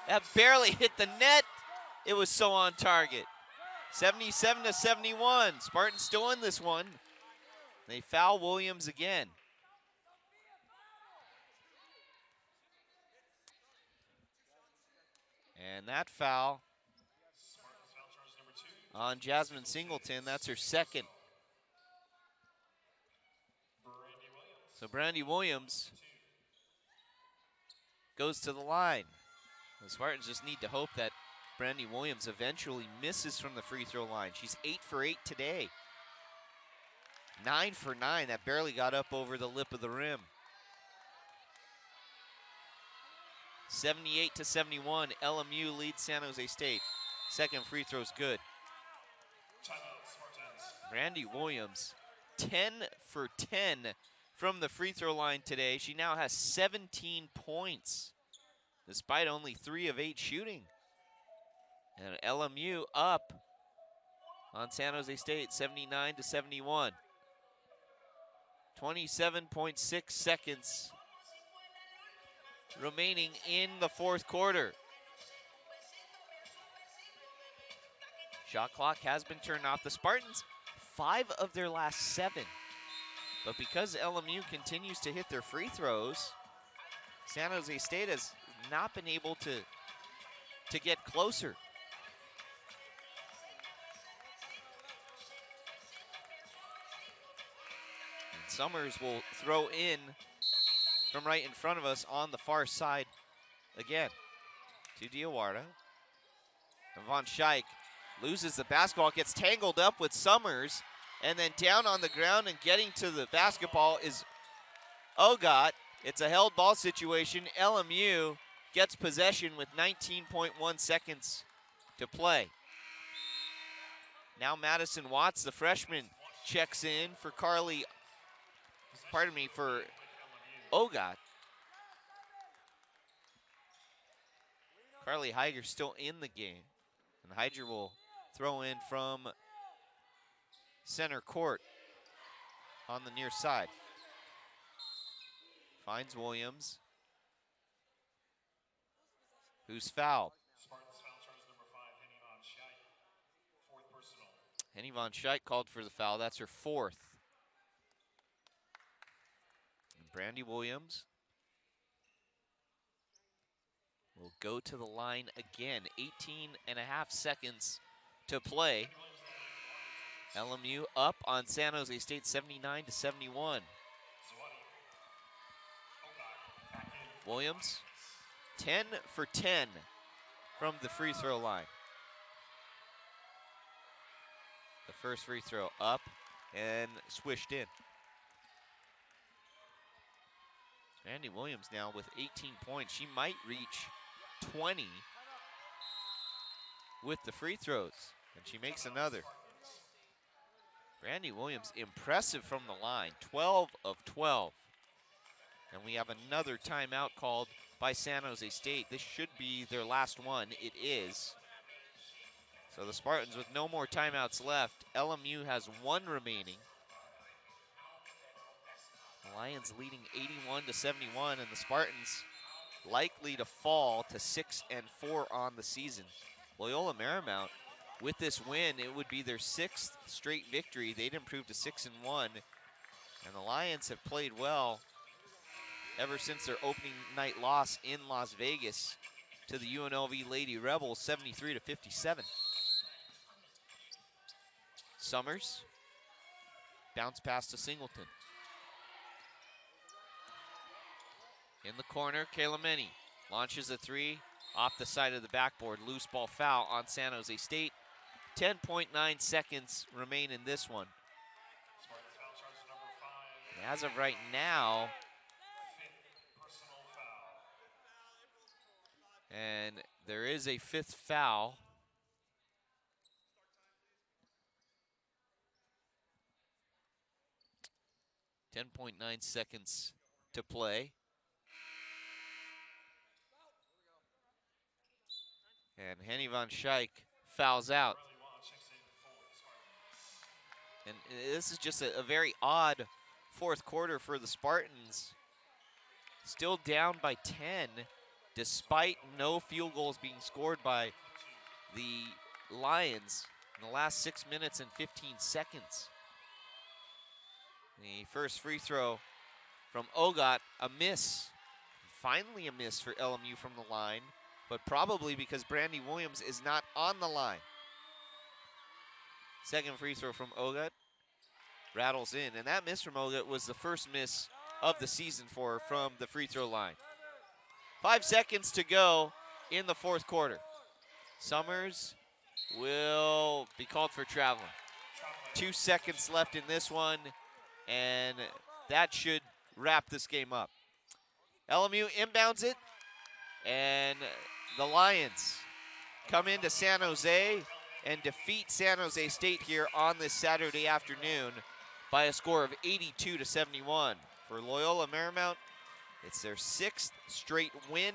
That barely hit the net. It was so on target. 77-71. Spartans still in this one. They foul Williams again. And that foul on Jasmine Singleton, that's her second. So Brandy Williams goes to the line. The Spartans just need to hope that Brandy Williams eventually misses from the free throw line. She's 8 for 8 today. 9 for 9, that barely got up over the lip of the rim. 78-71, LMU leads San Jose State. Second free throw's good. Brandy Williams, 10 for 10 from the free throw line today. She now has 17 points, despite only 3 of 8 shooting. And LMU up on San Jose State, 79-71. 27.6 seconds remaining in the fourth quarter. Shot clock has been turned off. The Spartans, 5 of their last 7. But because LMU continues to hit their free throws, San Jose State has not been able to get closer. And Summers will throw in from right in front of us on the far side again to Diawara. And Van Schaik loses the basketball, gets tangled up with Summers, and then down on the ground and getting to the basketball is Ogot. It's a held ball situation. LMU gets possession with 19.1 seconds to play. Now Madison Watts, the freshman, checks in for for Ogot. Carly Heiger still in the game. And Heiger will throw in from center court on the near side. Finds Williams, who's fouled. Spartans foul charge number 5, Hennie van Schaik. 4th personal. Hennie van Schaik called for the foul. That's her 4th. And Brandy Williams will go to the line again. 18 and a half seconds to play. LMU up on San Jose State 79-71. Williams 10 for 10 from the free throw line. The first free throw up and swished in. Brandy Williams now with 18 points. She might reach 20 with the free throws, and she makes another. Brandy Williams impressive from the line, 12 of 12. And we have another timeout called by San Jose State. This should be their last one. It is. So the Spartans with no more timeouts left. LMU has 1 remaining. The Lions leading 81-71, and the Spartans likely to fall to 6-4 on the season. Loyola Marymount, with this win, it would be their 6th straight victory. They'd improve to 6-1, and the Lions have played well ever since their opening night loss in Las Vegas to the UNLV Lady Rebels, 73-57. Summers, bounce pass to Singleton. In the corner, Kayla Meni launches a 3 off the side of the backboard. Loose ball foul on San Jose State. 10.9 seconds remain in this one. And as of right now, and there is a 5th foul. .9 seconds to play. And Hennie van Schaik fouls out. And this is just a very odd 4th quarter for the Spartans. Still down by 10, despite no field goals being scored by the Lions in the last 6 minutes and 15 seconds. The first free throw from Ogot, a miss. Finally a miss for LMU from the line, but probably because Brandy Williams is not on the line. Second free throw from Ogot rattles in, and that miss from Ogot was the first miss of the season for her from the free throw line. 5 seconds to go in the 4th quarter. Summers will be called for traveling. 2 seconds left in this one, and that should wrap this game up. LMU inbounds it, and the Lions come into San Jose and defeat San Jose State here on this Saturday afternoon by a score of 82-71. For Loyola Marymount, it's their 6th straight win